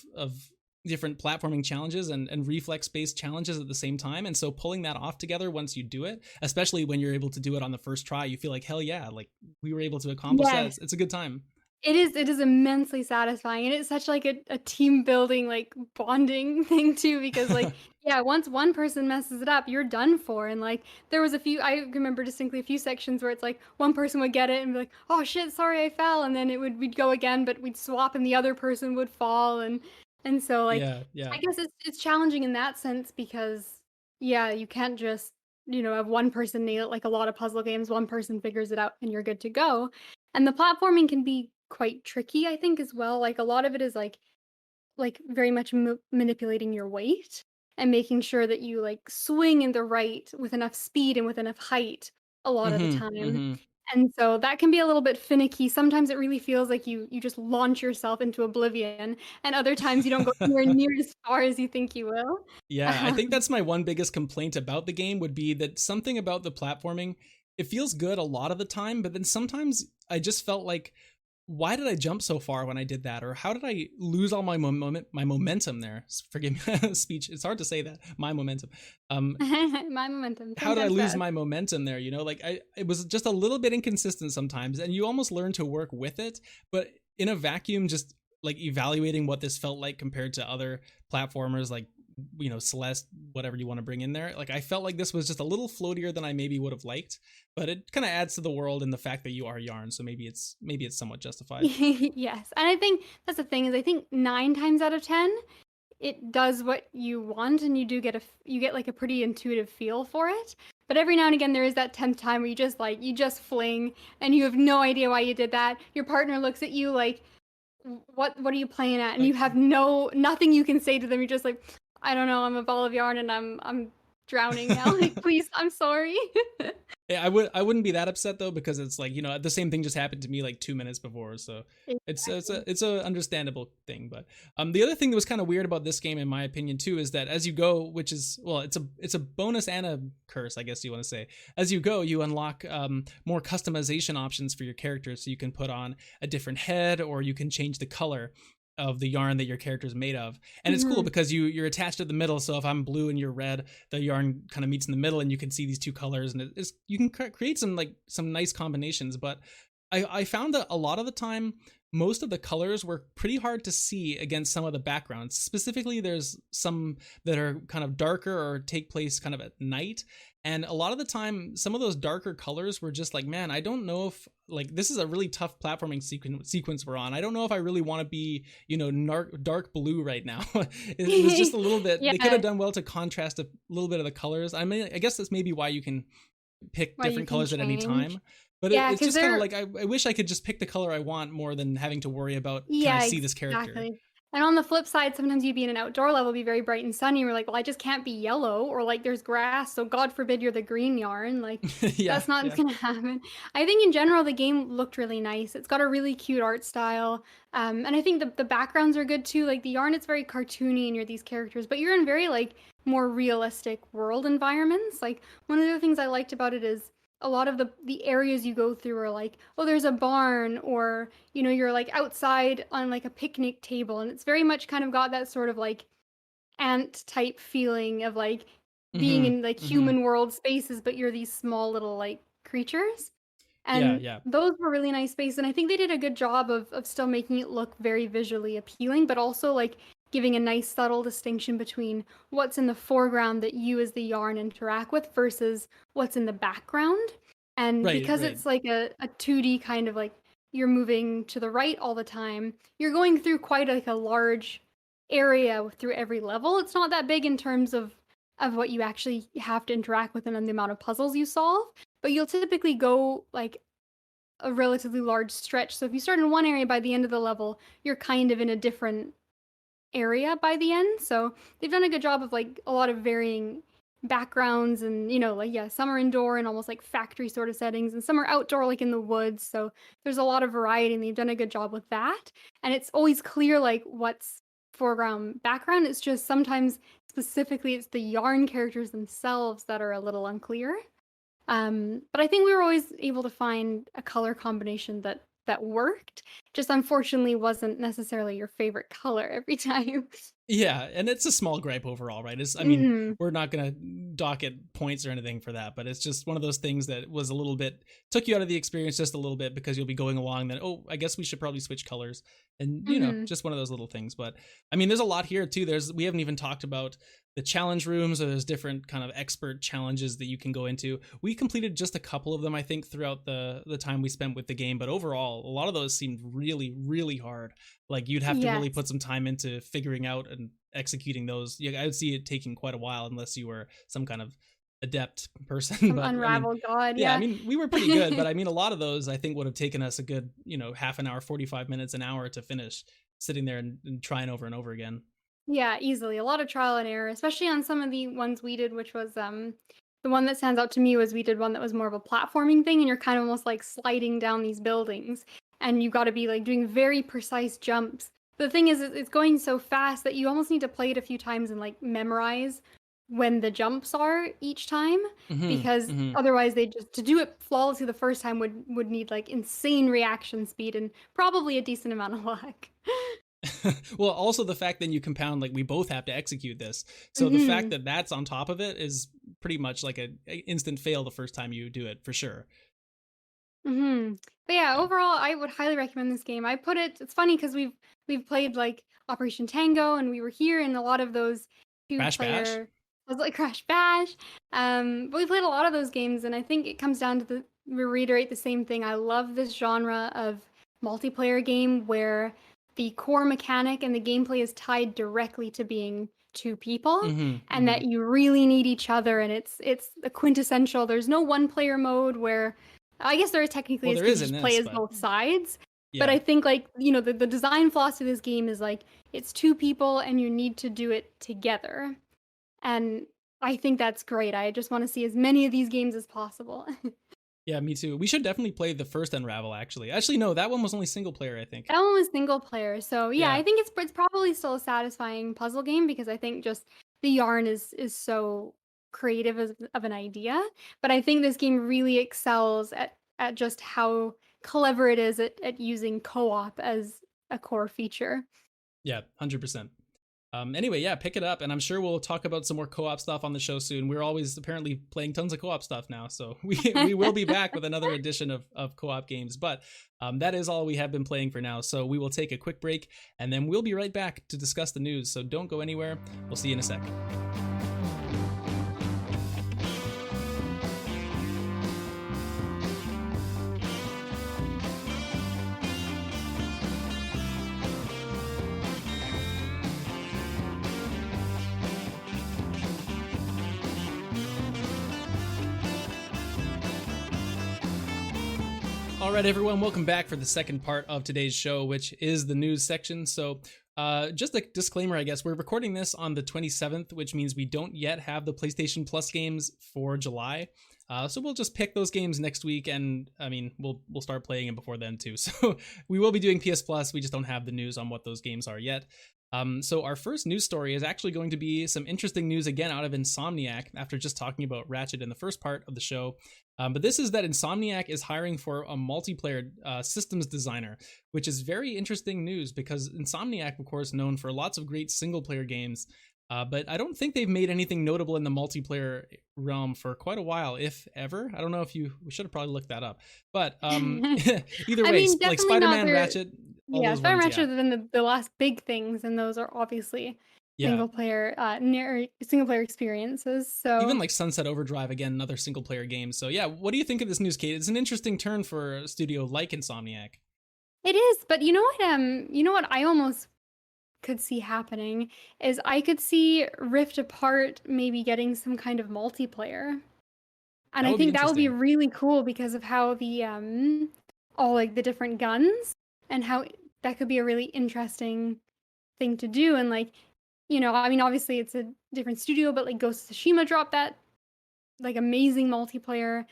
different platforming challenges and reflex based challenges at the same time. And so pulling that off together, once you do it, especially when you're able to do it on the first try, you feel like, hell yeah, like we were able to accomplish that. It's a good time. It is immensely satisfying, and it's such like a team building, like bonding thing too, because like once one person messes it up, you're done for. And like there was I remember distinctly a few sections where it's like one person would get it and be like, oh shit, sorry I fell, and then we'd go again, but we'd swap and the other person would fall. And so like Yeah. I guess it's challenging in that sense, because you can't just have one person nail it. Like a lot of puzzle games, one person figures it out and you're good to go. And the platforming can be quite tricky, I think, as well. Like a lot of it is like very much manipulating your weight and making sure that you like swing in the right with enough speed and with enough height a lot of the time. Mm-hmm. And so that can be a little bit finicky. Sometimes it really feels like you just launch yourself into oblivion, and other times you don't go anywhere near as far as you think you will. Yeah, I think that's my one biggest complaint about the game, would be that something about the platforming, it feels good a lot of the time, but then sometimes I just felt like, why did I jump so far when I did that? Or how did I lose all my momentum there? Forgive me, speech. It's hard to say that. My momentum. My momentum. How did I lose Sometimes my momentum there? Like it was just a little bit inconsistent sometimes, and you almost learn to work with it. But in a vacuum, just like evaluating what this felt like compared to other platformers, like Celeste, whatever you want to bring in there, like I felt like this was just a little floatier than I maybe would have liked, but it kind of adds to the world and the fact that you are Yarn, so maybe it's somewhat justified. Yes, and I think that's the thing, is I think 9 times out of 10 it does what you want, and you get like a pretty intuitive feel for it. But every now and again there is that 10th time where you just fling and you have no idea why you did that. Your partner looks at you like, what are you playing at? And you have nothing you can say to them. You're just like, I don't know, I'm a ball of yarn and I'm drowning now. Like, please, I'm sorry. Yeah, I wouldn't be that upset though, because it's like, the same thing just happened to me like 2 minutes before, so it's a understandable thing. But the other thing that was kind of weird about this game, in my opinion too, is that as you go, which is, well, it's a bonus and a curse, I guess you want to say. As you go, you unlock more customization options for your character, so you can put on a different head, or you can change the color of the yarn that your character is made of. And it's cool because you're attached at the middle, so if I'm blue and you're red, the yarn kind of meets in the middle and you can see these two colors, and you can create some nice combinations. But I found that a lot of the time most of the colors were pretty hard to see against some of the backgrounds. Specifically, there's some that are kind of darker or take place kind of at night. And a lot of the time, some of those darker colors were just like, man, I don't know if, like, this is a really tough platforming sequence we're on. I don't know if I really want to be, dark blue right now. It was just a little bit, they could have done well to contrast a little bit of the colors. I mean, I guess that's maybe why you can pick different colors at any time. But it's just kind of like, I wish I could just pick the color I want more than having to worry about, can I see this character? Exactly. And on the flip side, sometimes you'd be in an outdoor level, be very bright and sunny. And we're like, well, I just can't be yellow, or like there's grass. So God forbid you're the green yarn. Like that's not going to happen. I think in general, the game looked really nice. It's got a really cute art style. And I think the backgrounds are good too. Like the yarn, it's very cartoony and you're these characters, but you're in very like more realistic world environments. Like one of the things I liked about it is a lot of the areas you go through are like, oh, there's a barn, or you're like outside on like a picnic table, and it's very much kind of got that sort of like ant type feeling of like being in like human world spaces, but you're these small little like creatures. And those were really nice spaces, and I think they did a good job of still making it look very visually appealing, but also like giving a nice subtle distinction between what's in the foreground that you as the yarn interact with versus what's in the background. And because it's like a 2D kind of like you're moving to the right all the time, you're going through quite like a large area through every level. It's not that big in terms of what you actually have to interact with and the amount of puzzles you solve, but you'll typically go like a relatively large stretch. So if you start in one area, by the end of the level, you're kind of in a different area by the end. So they've done a good job of like a lot of varying backgrounds, and some are indoor and almost like factory sort of settings, and some are outdoor like in the woods. So there's a lot of variety, and they've done a good job with that. And it's always clear like what's foreground, background. It's just sometimes specifically it's the yarn characters themselves that are a little unclear. But I think we were always able to find a color combination that worked. Just unfortunately wasn't necessarily your favorite color every time. Yeah, and it's a small gripe overall, right? I mean, we're not going to dock it points or anything for that, but it's just one of those things that was a little bit, took you out of the experience just a little bit, because you'll be going along then, oh, I guess we should probably switch colors. And, just one of those little things. But I mean, there's a lot here too. We haven't even talked about the challenge rooms, or there's different kind of expert challenges that you can go into. We completed just a couple of them, I think, throughout the time we spent with the game. But overall, a lot of those seemed really, really hard. Like you'd have to really put some time into figuring out and executing those. Yeah, I would see it taking quite a while unless you were some kind of adept person. But Unravel god. I mean, we were pretty good, but I mean, a lot of those I think would have taken us a good, half an hour, 45 minutes, an hour to finish, sitting there and trying over and over again. Yeah, easily. A lot of trial and error, especially on some of the ones we did, which was the one that stands out to me was we did one that was more of a platforming thing, and you're kind of almost like sliding down these buildings, and you got to be like doing very precise jumps. The thing is, it's going so fast that you almost need to play it a few times and like memorize when the jumps are each time, because otherwise to do it flawlessly the first time would need like insane reaction speed and probably a decent amount of luck. Well, also the fact that you compound, like we both have to execute this, so the fact that that's on top of it is pretty much like a instant fail the first time you do it, for sure. But yeah, overall I would highly recommend this game. It's funny because we've played like Operation Tango, and we were here in a lot of those two-player was like Crash Bash. But we played a lot of those games, and I think it comes down to we reiterate the same thing. I love this genre of multiplayer game where the core mechanic and the gameplay is tied directly to being two people, and that you really need each other, and it's the quintessential. There's no one player mode where, I guess there is technically, you just play as both sides. But I think like, the design philosophy of this game is like, it's two people and you need to do it together. And I think that's great. I just want to see as many of these games as possible. Yeah, me too. We should definitely play the first Unravel, actually. Actually, no, that one was only single player, I think. That one was single player. So yeah, I think it's probably still a satisfying puzzle game, because I think just the yarn is so creative of an idea. But I think this game really excels at just how clever it is at using co-op as a core feature. Yeah, 100%. Anyway, yeah, pick it up, and I'm sure we'll talk about some more co-op stuff on the show soon. We're always apparently playing tons of co-op stuff now, so we will be back with another edition of co-op games. But that is all we have been playing for now. So we will take a quick break, and then we'll be right back to discuss the news. So don't go anywhere. We'll see you in a second. All right, everyone, welcome back for the second part of today's show, which is the news section. So just a disclaimer, I guess, we're recording this on the 27th, which means we don't yet have the PlayStation Plus games for July. So we'll just pick those games next week, and I mean, we'll start playing them before then too. So we will be doing PS Plus. We just don't have the news on what those games are yet. So our first news story is actually going to be some interesting news again out of Insomniac after just talking about Ratchet in the first part of the show. But this is that Insomniac is hiring for a multiplayer systems designer, which is very interesting news because Insomniac, of course, known for lots of great single-player games, but I don't think they've made anything notable in the multiplayer realm for quite a while, if ever. I don't know if we should have probably looked that up. But either way, I mean, like Spider-Man, Ratchet, yeah, Spider-Man, Ratchet have been the last big things, and those are obviously single player experiences. So even like Sunset Overdrive, again, another single player game. So yeah, what do you think of this news, Kate? It's an interesting turn for a studio like Insomniac. It is, but you know what I almost could see happening is I could see Rift Apart maybe getting some kind of multiplayer. And I think that would be really cool because of how the all like the different guns and how that could be a really interesting thing to do. And like, you know, I mean, obviously it's a different studio, but like Ghost of Tsushima dropped that like amazing multiplayer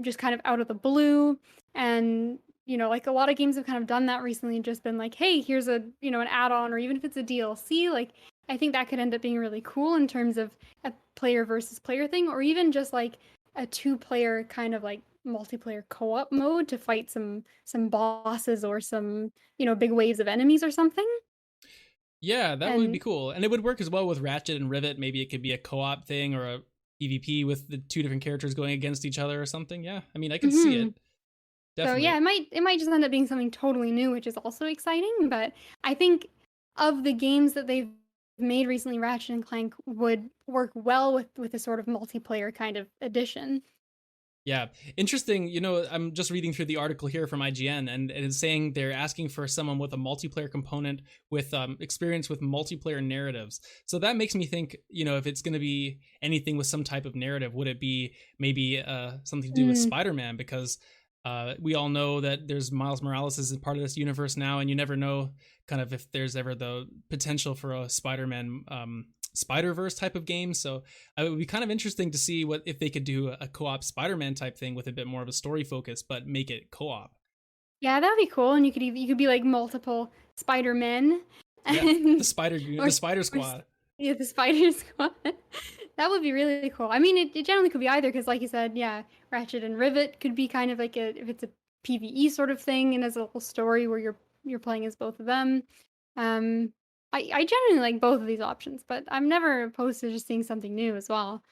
just kind of out of the blue. And, you know, like a lot of games have kind of done that recently and just been like, hey, here's a, you know, an add-on, or even if it's a DLC, like I think that could end up being really cool in terms of a player versus player thing, or even just like a two-player kind of like multiplayer co-op mode to fight some bosses or some, you know, big waves of enemies or something. Yeah, that would be cool. And it would work as well with Ratchet and Rivet. Maybe it could be a co-op thing or a PvP with the two different characters going against each other or something. Yeah, I mean, I can see it. Definitely. So yeah, it might just end up being something totally new, which is also exciting. But I think of the games that they've made recently, Ratchet and Clank would work well with a sort of multiplayer kind of edition. Yeah, interesting. You know, I'm just reading through the article here from IGN, and it's saying they're asking for someone with a multiplayer component with experience with multiplayer narratives. So that makes me think, you know, if it's going to be anything with some type of narrative, would it be maybe something to do with Spider-Man? Because we all know that there's Miles Morales is part of this universe now, and you never know kind of if there's ever the potential for a Spider-Man Spider-Verse type of game. So it would be kind of interesting to see what if they could do a co-op Spider-Man type thing with a bit more of a story focus, but make it co-op. Yeah, that'd be cool. And you could be like multiple Spider-Men. Yeah, the Spider Squad. Yeah, the Spider Squad. That would be really cool. I mean, it generally could be either because, like you said, yeah, Ratchet and Rivet could be kind of like if it's a PvE sort of thing, and as a little story where you're playing as both of them. I generally like both of these options, but I'm never opposed to just seeing something new as well.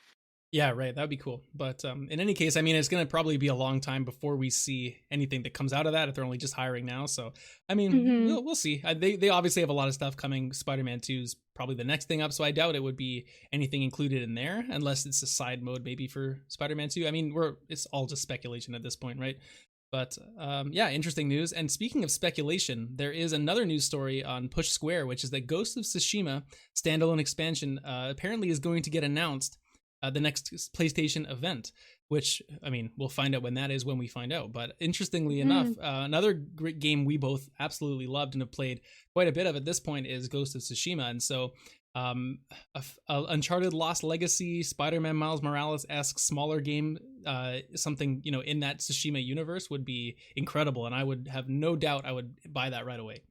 Yeah, right. That'd be cool. But in any case, I mean, it's going to probably be a long time before we see anything that comes out of that if they're only just hiring now. So, I mean, we'll see. They obviously have a lot of stuff coming. Spider-Man 2 is probably the next thing up, so I doubt it would be anything included in there unless it's a side mode maybe for Spider-Man 2. I mean, it's all just speculation at this point, right? But yeah, interesting news. And speaking of speculation, there is another news story on Push Square, which is that Ghost of Tsushima standalone expansion apparently is going to get announced the next PlayStation event, which, I mean, we'll find out when that is when we find out. But interestingly enough, another great game we both absolutely loved and have played quite a bit of at this point is Ghost of Tsushima. And so Uncharted Lost Legacy, Spider-Man Miles Morales-esque smaller game, something, you know, in that Tsushima universe would be incredible, and I would have no doubt I would buy that right away.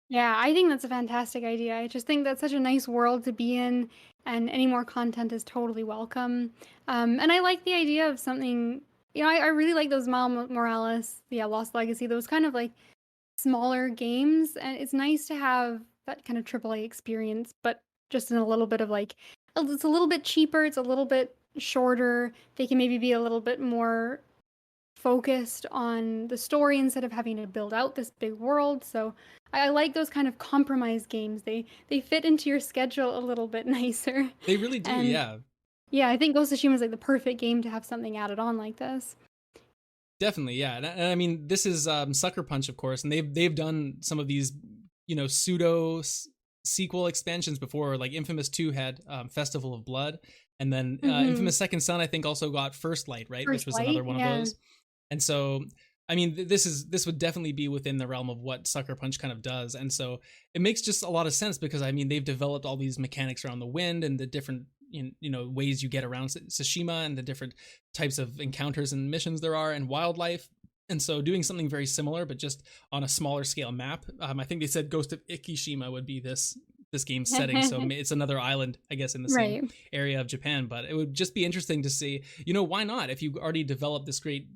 Yeah, I think that's a fantastic idea. I just think that's such a nice world to be in, and any more content is totally welcome. And I like the idea of something, you know, I really like those Miles Morales, Lost Legacy, those kind of like smaller games, and it's nice to have that kind of AAA experience, but just in a little bit of like, it's a little bit cheaper, it's a little bit shorter. They can maybe be a little bit more focused on the story instead of having to build out this big world. So I like those kind of compromise games. They fit into your schedule a little bit nicer. They really do, And yeah. yeah, I think Ghost of Tsushima is like the perfect game to have something added on like this. Definitely, yeah. And I mean, this is Sucker Punch, of course, and they've done some of these, pseudo sequel expansions before. Like Infamous 2 had Festival of Blood, and then Infamous Second Son, I think, also got First Light, right? Which was another one of those. And so, I mean, this would definitely be within the realm of what Sucker Punch kind of does. And so it makes just a lot of sense because, I mean, they've developed all these mechanics around the wind and the different, ways you get around Tsushima and the different types of encounters and missions there are and wildlife. And so doing something very similar, but just on a smaller scale map. I think they said Ghost of Ikishima would be this game's setting. So it's another island, I guess, in the same area of Japan. But it would just be interesting to see, why not? If you already developed this great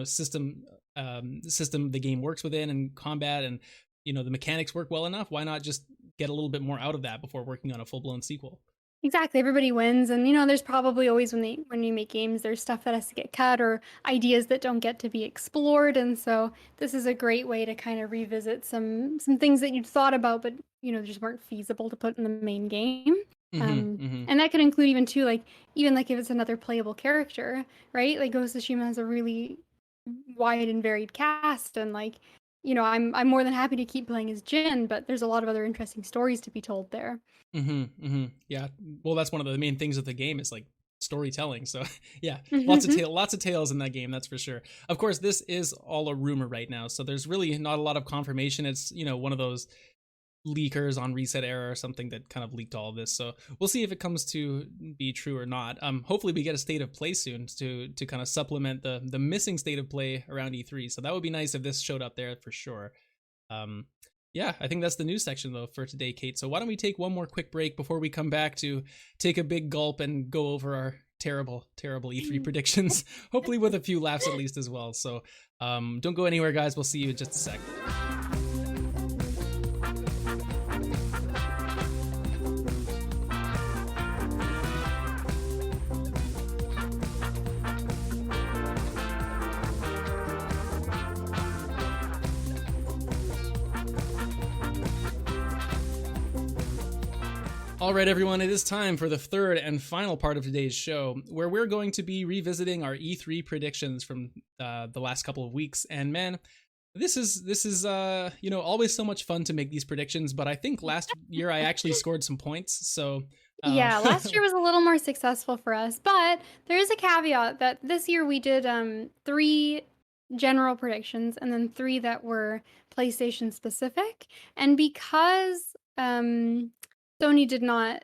system the game works within and combat and the mechanics work well enough, why not just get a little bit more out of that before working on a full-blown sequel? Exactly, everybody wins, and there's probably always when you make games, there's stuff that has to get cut or ideas that don't get to be explored, and so this is a great way to kind of revisit some things that you'd thought about but just weren't feasible to put in the main game. And that could include even too, like even like if it's another playable character, right? Like Ghost of Tsushima has a really wide and varied cast, and like I'm more than happy to keep playing as Jin, but there's a lot of other interesting stories to be told there. Yeah, well, that's one of the main things of the game is like storytelling. So yeah, lots of tales in that game, that's for sure. Of course, this is all a rumor right now, so there's really not a lot of confirmation. It's one of those leakers on Reset Era or something that kind of leaked all of this, so we'll see if it comes to be true or not. Hopefully we get a state of play soon to kind of supplement the missing state of play around E3, so that would be nice if this showed up there for sure. Yeah, I think that's the news section though for today, Kate, so why don't we take one more quick break before we come back to take a big gulp and go over our terrible E3 predictions, hopefully with a few laughs at least as well. So don't go anywhere, guys. We'll see you in just a sec. All right, everyone, it is time for the third and final part of today's show, where we're going to be revisiting our E3 predictions from the last couple of weeks. And man, this is always so much fun to make these predictions, but I think last year I actually scored some points. So yeah, last year was a little more successful for us, but there is a caveat that this year we did 3 general predictions and then 3 that were PlayStation specific. And because Sony did not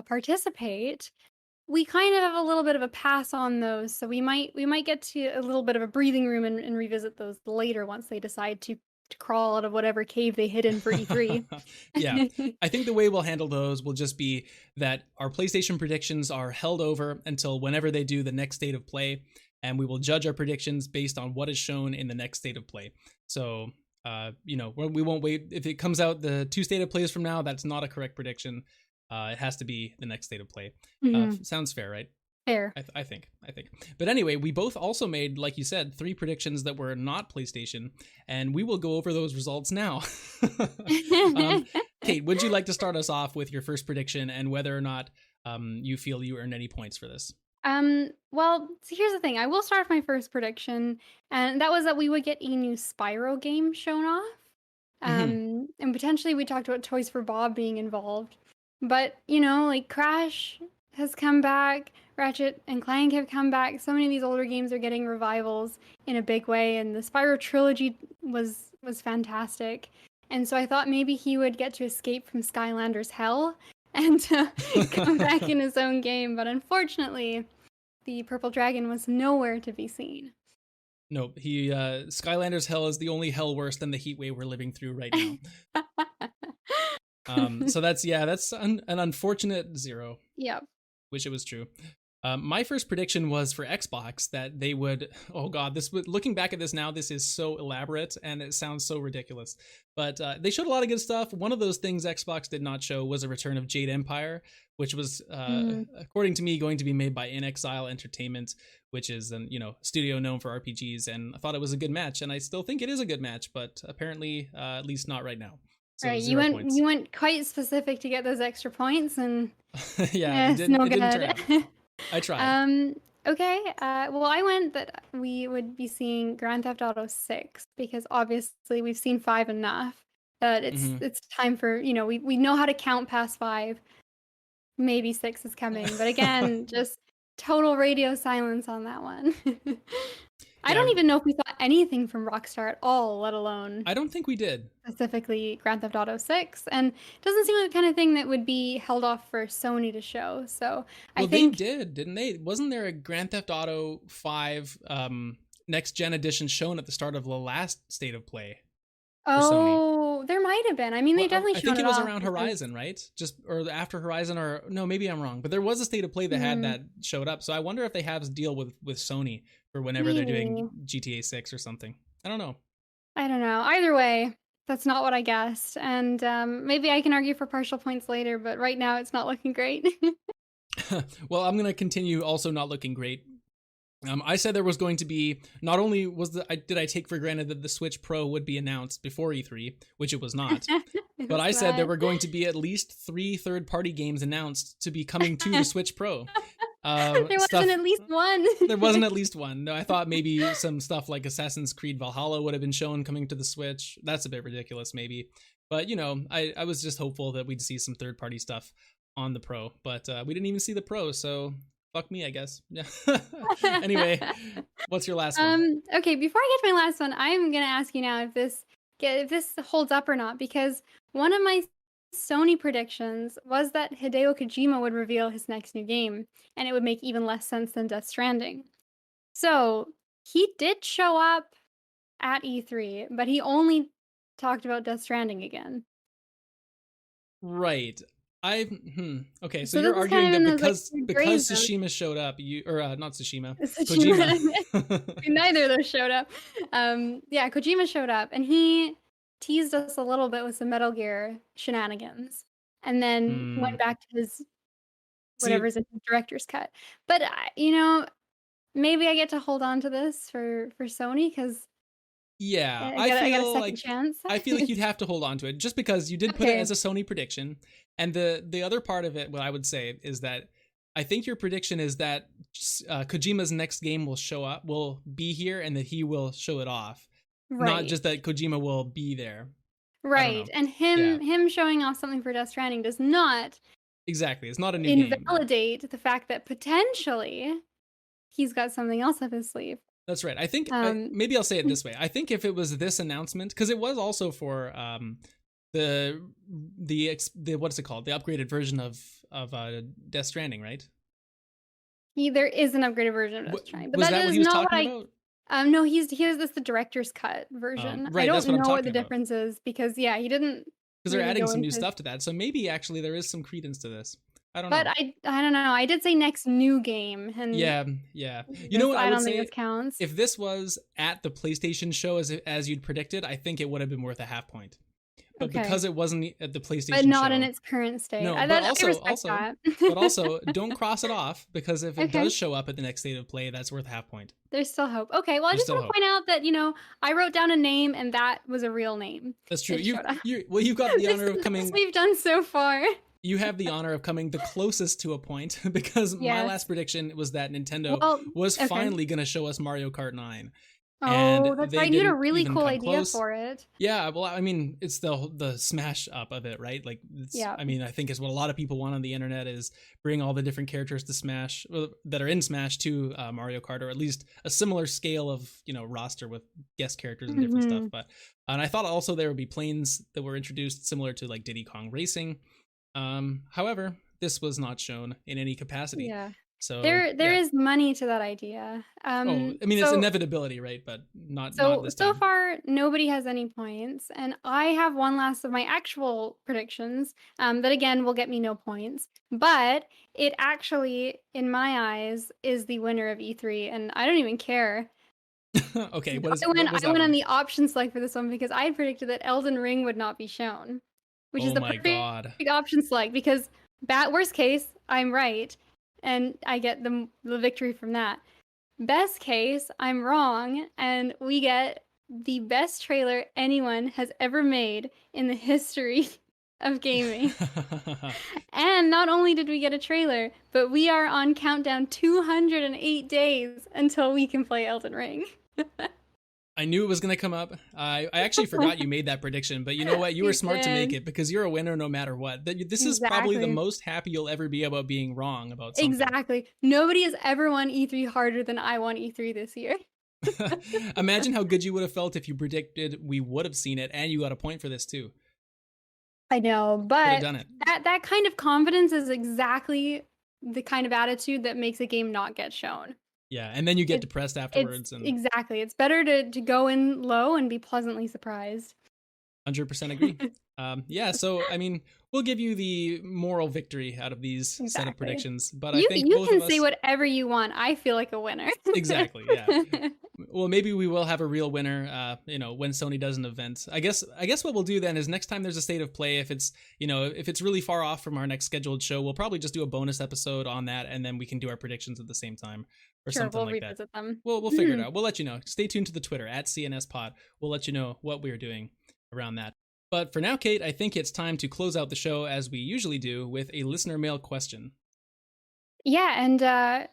participate, we kind of have a little bit of a pass on those. So we might get to a little bit of a breathing room and revisit those later once they decide to crawl out of whatever cave they hid in for E3. Yeah, I think the way we'll handle those will just be that our PlayStation predictions are held over until whenever they do the next state of play, and we will judge our predictions based on what is shown in the next state of play. So we won't wait. If it comes out the 2 state of plays from now, that's not a correct prediction. It has to be the next state of play. Sounds fair, right? Fair. I think. But anyway, we both also made, like you said, 3 predictions that were not PlayStation, and we will go over those results now. Kate, would you like to start us off with your first prediction and whether or not you feel you earned any points for this? Well, so here's the thing. I will start with my first prediction, and that was that we would get a new Spyro game shown off. And potentially we talked about Toys for Bob being involved. But, like Crash has come back, Ratchet and Clank have come back. So many of these older games are getting revivals in a big way, and the Spyro trilogy was fantastic. And so I thought maybe he would get to escape from Skylanders' hell and come back in his own game, but unfortunately, the purple dragon was nowhere to be seen. No, Skylanders' hell is the only hell worse than the heat wave we're living through right now. So that's an unfortunate 0. Yep. Wish it was true. My first prediction was for Xbox that they would. Oh God, looking back at this now, this is so elaborate and it sounds so ridiculous. But they showed a lot of good stuff. One of those things Xbox did not show was a return of Jade Empire, which was, according to me, going to be made by In Exile Entertainment, which is an studio known for RPGs. And I thought it was a good match, and I still think it is a good match, but apparently, at least not right now. So right, you went quite specific to get those extra points, and yeah, it's no good. I tried. Okay. Well, I went that we would be seeing Grand Theft Auto 6 because obviously we've seen 5 enough. That it's time for we know how to count past 5. Maybe 6 is coming, but again, just total radio silence on that one. I don't even know if we saw anything from Rockstar at all, let alone I don't think we did. Specifically Grand Theft Auto 6, and it doesn't seem like the kind of thing that would be held off for Sony to show. So I think they did, didn't they? Wasn't there a Grand Theft Auto 5 next gen edition shown at the start of the last State of Play? Oh, there might have been. I mean, they definitely. I think it was around Horizon, right? Or after Horizon, or no, maybe I'm wrong. But there was a State of Play that had that showed up. So I wonder if they have a deal with Sony for whenever they're doing GTA 6 or something. I don't know. Either way, that's not what I guessed, and maybe I can argue for partial points later. But right now, it's not looking great. Well, I'm gonna continue also not looking great. I said there was going to be, not only did I take for granted that the Switch Pro would be announced before E3, which it was not, but I said there were going to be at least 3 third-party games announced to be coming to the Switch Pro. There wasn't at least one. There wasn't at least one. No, I thought maybe some stuff like Assassin's Creed Valhalla would have been shown coming to the Switch. That's a bit ridiculous, maybe. But, I was just hopeful that we'd see some third-party stuff on the Pro. But we didn't even see the Pro, so fuck me, I guess. Yeah. Anyway, what's your last one? Okay, before I get to my last one, I'm gonna ask you now if this holds up or not, because one of my Sony predictions was that Hideo Kojima would reveal his next new game, and it would make even less sense than Death Stranding. So he did show up at E3, but he only talked about Death Stranding again. Right. Okay, so you're arguing that because Tsushima showed up, not Tsushima, Kojima. Neither of those showed up. Yeah, Kojima showed up, and he teased us a little bit with some Metal Gear shenanigans, and then went back to his whatever's in his director's cut. But maybe I get to hold on to this for Sony because. Yeah, I got a second chance. I feel like you'd have to hold on to it just because you did put it as a Sony prediction. And the other part of it, what I would say is that I think your prediction is that Kojima's next game will be here, and that he will show it off. Right. Not just that Kojima will be there. Right. And him showing off something for Death Stranding does not exactly. It's not a new game. Invalidate the fact that potentially he's got something else up his sleeve. That's right. I think maybe I'll say it this way. I think if it was this announcement, because it was also for the what's it called? The upgraded version of Death Stranding, right? There is an upgraded version of Death Stranding, but was that what he was talking about? No, he has this the director's cut version. Right, I don't know what the difference is because he didn't. Because they're adding some new stuff to that, so maybe actually there is some credence to this. I don't know. But I don't know. I did say next new game, and yeah. You know what I would don't say? think this counts. If this was at the PlayStation show as you'd predicted, I think it would have been worth a half point. But because it wasn't at the PlayStation show, but not in its current state. No, but also don't cross it off, because if it does show up at the next State of Play, that's worth a half point. There's still hope. Okay, well, I just want to point out that I wrote down a name, and that was a real name. That's true. You've got the honor of coming. We've done so far. You have the honor of coming the closest to a point, because my last prediction was that Nintendo was finally going to show us Mario Kart 9. Oh, that's right. You had a really cool idea for it. Yeah, well, I mean, it's the smash up of it, right? Like, I mean, I think it's what a lot of people want on the internet is bring all the different characters to Smash that are in Smash to Mario Kart, or at least a similar scale of roster with guest characters and different stuff. But and I thought also there would be planes that were introduced similar to like Diddy Kong Racing. However, this was not shown in any capacity. Yeah. So There is money to that idea. Oh, I mean, it's inevitability, right? But not this So time. far, nobody has any points, and I have one last of my actual predictions. That again will get me no points, but it actually, in my eyes, is the winner of E3, and I don't even care. Okay, what was I that went on one? the option select for this one because I had predicted that Elden Ring would not be shown, which is Oh the my perfect god. option select because worst case, I'm right, and I get the victory from that. Best case, I'm wrong, and we get the best trailer anyone has ever made in the history of gaming. And not only did we get a trailer, but we are on countdown 208 days until we can play Elden Ring. I knew it was going to come up. I actually forgot you made that prediction, but you know what? You were smart to make it because you're a winner no matter what. This is probably the most happy you'll ever be about being wrong about something. Exactly. Nobody has ever won E3 harder than I won E3 this year. Imagine how good you would have felt if you predicted we would have seen it and you got a point for this too. I know, but done it. that kind of confidence is exactly the kind of attitude that makes a game not get shown. Yeah, and then you get depressed afterwards. Exactly. It's better to go in low and be pleasantly surprised. 100% agree. Yeah, so I mean, we'll give you the moral victory out of these set of predictions, but I think you can say whatever you want. I feel like a winner. Exactly. Yeah. Well, maybe we will have a real winner. When Sony does an event. I guess what we'll do then is next time there's a state of play, if it's really far off from our next scheduled show, we'll probably just do a bonus episode on that, and then we can do our predictions at the same time or something like that. Them. We'll figure it out. We'll let you know. Stay tuned to the Twitter at CNSPod. We'll let you know what we're doing around that. But for now, Kate, I think it's time to close out the show as we usually do with a listener mail question. Yeah, and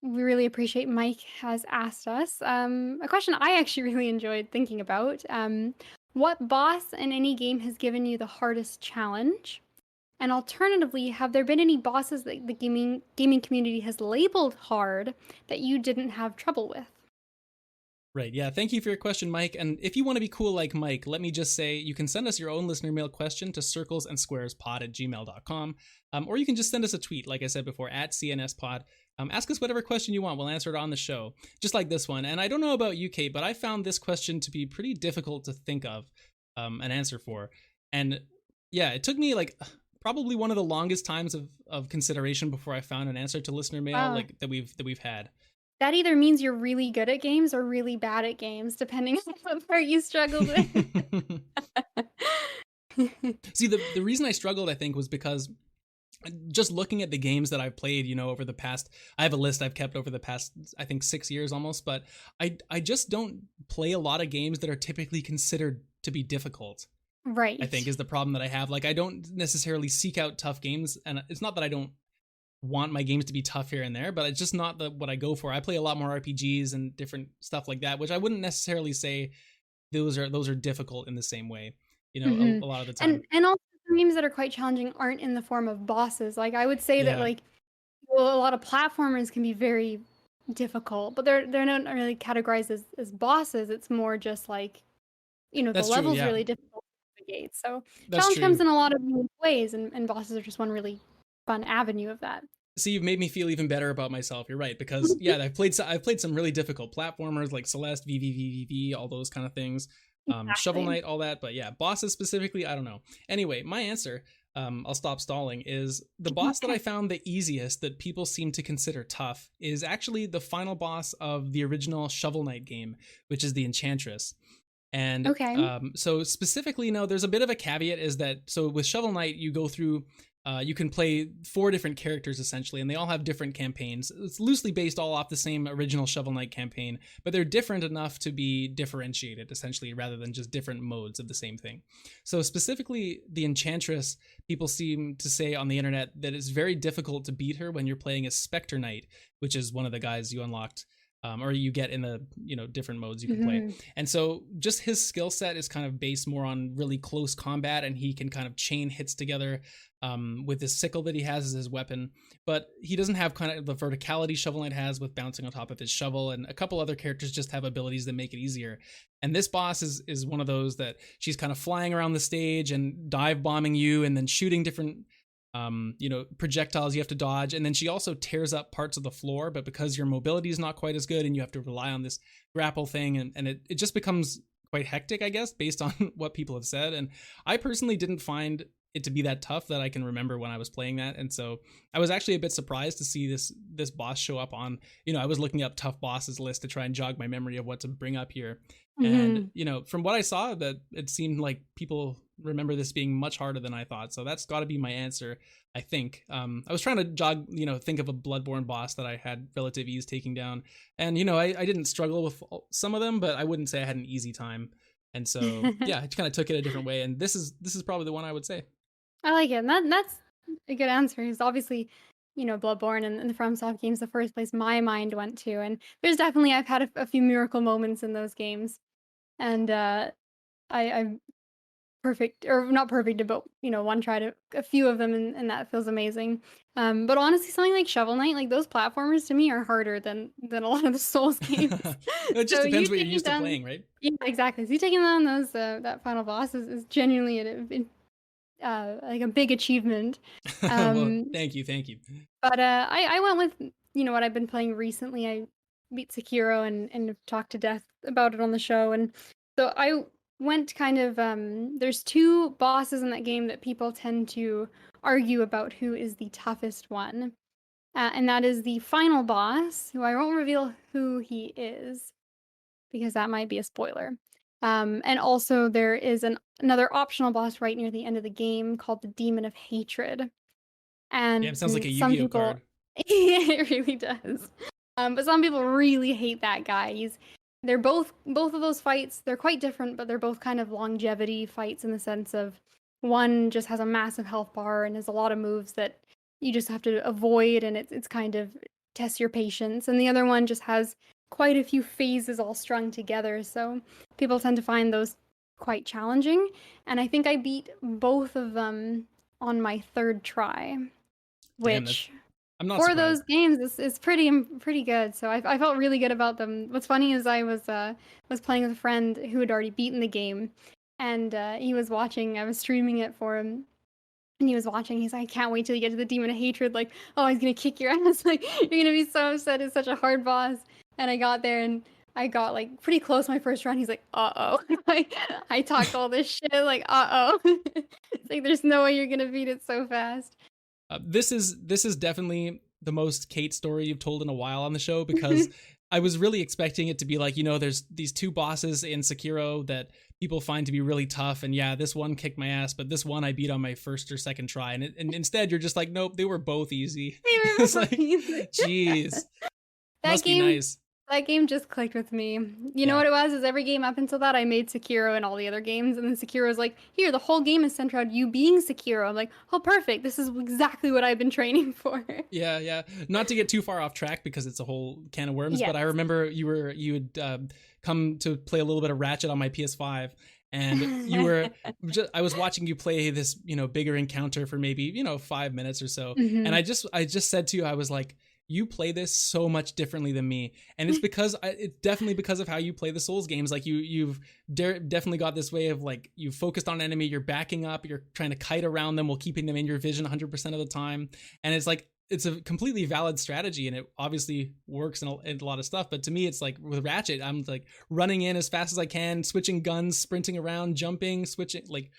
we really appreciate Mike has asked us a question I actually really enjoyed thinking about. What boss in any game has given you the hardest challenge? And alternatively, have there been any bosses that the gaming community has labeled hard that you didn't have trouble with? Right, yeah, thank you for your question, Mike. And if you want to be cool like Mike, let me just say you can send us your own listener mail question to circlesandsquarespod@gmail.com, or you can just send us a tweet, like I said before, at CNSPod. Ask us whatever question you want. We'll answer it on the show, just like this one. And I don't know about you, Kate, but I found this question to be pretty difficult to think of an answer for. And yeah, it took me like probably one of the longest times of consideration before I found an answer to listener mail like that we've had. That either means you're really good at games or really bad at games, depending on what part you struggled with. See, the reason I struggled, I think, was because just looking at the games that I've played, over the past, I have a list I've kept over the past, I think 6 years almost, but I just don't play a lot of games that are typically considered to be difficult. Right. I think is the problem that I have. Like, I don't necessarily seek out tough games, and it's not that I don't want my games to be tough here and there, but it's just not what I go for. I play a lot more RPGs and different stuff like that, which I wouldn't necessarily say those are difficult in the same way, a lot of the time. And also games that are quite challenging aren't in the form of bosses. Like I would say that a lot of platformers can be very difficult, but they're not really categorized as bosses. It's more just like, the level's really difficult to navigate. So challenge comes in a lot of ways, and bosses are just one really fun avenue of that. See, you've made me feel even better about myself. You're right, because I've played some really difficult platformers like Celeste, VVVVV, all those kind of things, exactly. Shovel Knight, all that. But yeah, bosses specifically, I don't know. Anyway, my answer, I'll stop stalling, is the boss that I found the easiest that people seem to consider tough is actually the final boss of the original Shovel Knight game, which is the Enchantress. And so specifically, there's a bit of a caveat is that, so with Shovel Knight, you go through, you can play 4 different characters essentially, and they all have different campaigns. It's loosely based all off the same original Shovel Knight campaign, but they're different enough to be differentiated essentially, rather than just different modes of the same thing. So specifically, the Enchantress, people seem to say on the internet that it's very difficult to beat her when you're playing as Spectre Knight, which is one of the guys you unlocked. Or you get in the different modes you can play. And so just his skill set is kind of based more on really close combat, and he can kind of chain hits together with this sickle that he has as his weapon. But he doesn't have kind of the verticality Shovel Knight has with bouncing on top of his shovel, and a couple other characters just have abilities that make it easier. And this boss is one of those that she's kind of flying around the stage and dive bombing you and then shooting different projectiles you have to dodge, and then she also tears up parts of the floor, but because your mobility is not quite as good and you have to rely on this grapple thing, and it just becomes quite hectic, I guess, based on what people have said. And I personally didn't find it to be that tough that I can remember when I was playing that. And so I was actually a bit surprised to see this boss show up on, I was looking up tough bosses list to try and jog my memory of what to bring up here. And, from what I saw, that it seemed like people remember this being much harder than I thought. So that's got to be my answer, I think. I was trying to jog, think of a Bloodborne boss that I had relative ease taking down. And, I didn't struggle with some of them, but I wouldn't say I had an easy time. And so, yeah, I kind of took it a different way. And this is probably the one I would say. I like it. And that's a good answer. Because obviously, Bloodborne and the FromSoft games, the first place my mind went to. And there's definitely, I've had a few miracle moments in those games. And I'm perfect, or not perfect, but one tried a few of them, and that feels amazing. But honestly, something like Shovel Knight, like those platformers to me are harder than a lot of the Souls games. It just depends what you're used to playing, right? Yeah, exactly. So you taking on those that final boss is genuinely like a big achievement. Well, thank you. But I went with what I've been playing recently. I beat Sekiro and talked to death about it on the show, and so I went kind of there's two bosses in that game that people tend to argue about who is the toughest one, and that is the final boss, who I won't reveal who he is because that might be a spoiler. And also there is another optional boss right near the end of the game called the Demon of Hatred. And it sounds like a Yu-Gi-Oh card. It really does. But some people really hate that guy. They're both of those fights, they're quite different, but they're both kind of longevity fights in the sense of one just has a massive health bar and has a lot of moves that you just have to avoid, and it's kind of tests your patience. And the other one just has quite a few phases all strung together, so people tend to find those quite challenging. And I think I beat both of them on my third try, which I'm not for surprised. those games is pretty good. So I felt really good about them. What's funny is I was playing with a friend who had already beaten the game, and he was watching. I was streaming it for him, and he was watching. He's like, I can't wait till you get to the Demon of Hatred. Like, oh, he's gonna kick your ass. Like, you're gonna be so upset. It's such a hard boss. And I got there and I got like pretty close my first round. He's like, uh-oh. Like, I talked all this shit. Like, uh-oh. It's like, there's no way you're gonna beat it so fast. This is definitely the most Kate story you've told in a while on the show, because I was really expecting it to be like, there's these two bosses in Sekiro that people find to be really tough, and yeah, this one kicked my ass, but this one I beat on my first or second try, and instead you're just like, nope, they were both easy. It's like, jeez, must be nice. That game just clicked with me. You know what it was? Is every game up until that, I made Sekiro and all the other games, and then Sekiro's like, here, the whole game is centered around you being Sekiro. I'm like, oh, perfect. This is exactly what I've been training for. Yeah. Not to get too far off track because it's a whole can of worms, but I remember you had come to play a little bit of Ratchet on my PS5. And I was watching you play this, bigger encounter for maybe, 5 minutes or so. Mm-hmm. And I just said to you, I was like, you play this so much differently than me, and it's definitely because of how you play the Souls games. Like you've definitely got this way of like, you focused on enemy, you're backing up, you're trying to kite around them while keeping them in your vision 100% of the time, and it's like, it's a completely valid strategy, and it obviously works in a lot of stuff. But to me, it's like with Ratchet, I'm like running in as fast as I can, switching guns, sprinting around, jumping, switching, like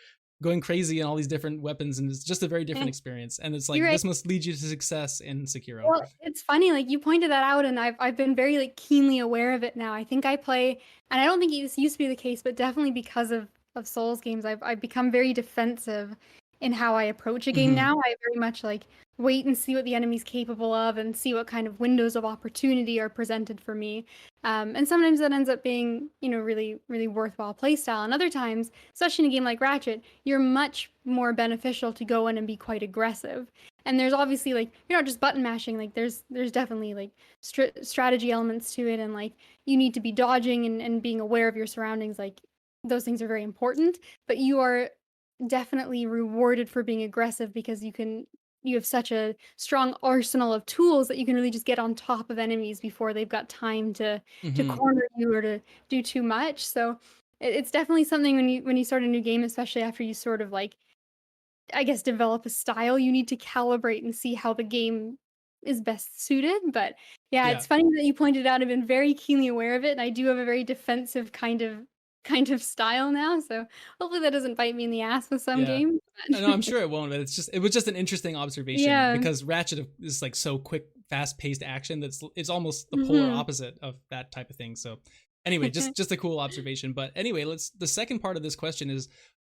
going crazy in all these different weapons, and it's just a very different experience. And it's like, this must lead you to success in Sekiro. Well, it's funny, like you pointed that out, and I've been very like keenly aware of it now. I think I play, and I don't think it used to be the case, but definitely because of Souls games, I've become very defensive in how I approach a game now. I very much like wait and see what the enemy's capable of and see what kind of windows of opportunity are presented for me. And sometimes that ends up being, really, really worthwhile playstyle. And other times, especially in a game like Ratchet, you're much more beneficial to go in and be quite aggressive. And there's obviously like, you're not just button mashing, like there's definitely like strategy elements to it. And like, you need to be dodging and being aware of your surroundings. Like those things are very important, but you are definitely rewarded for being aggressive because you have such a strong arsenal of tools that you can really just get on top of enemies before they've got time to corner you or to do too much. So it's definitely something when you start a new game, especially after you sort of like I guess, develop a style. You need to calibrate and see how the game is best suited. But yeah, Yeah. it's funny that you pointed out. I've been very keenly aware of it, and I do have a very defensive kind of style now. So hopefully that doesn't bite me in the ass with some Yeah. games. No, I'm sure it won't, but it was just an interesting observation Yeah. because Ratchet is like so quick, fast-paced action it's almost the polar Mhm. opposite of that type of thing. So anyway, just a cool observation. But anyway, the second part of this question is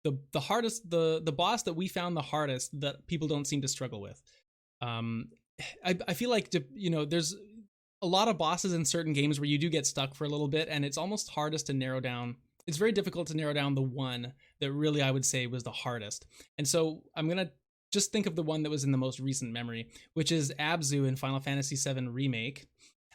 the hardest the boss that we found the hardest that people don't seem to struggle with. Um I feel like there's a lot of bosses in certain games where you do get stuck for a little bit, and it's almost hardest to narrow down. It's very difficult to narrow down the one that really I would say was the hardest. And so I'm gonna just think of the one that was in the most recent memory, which is Abzu in Final Fantasy VII Remake.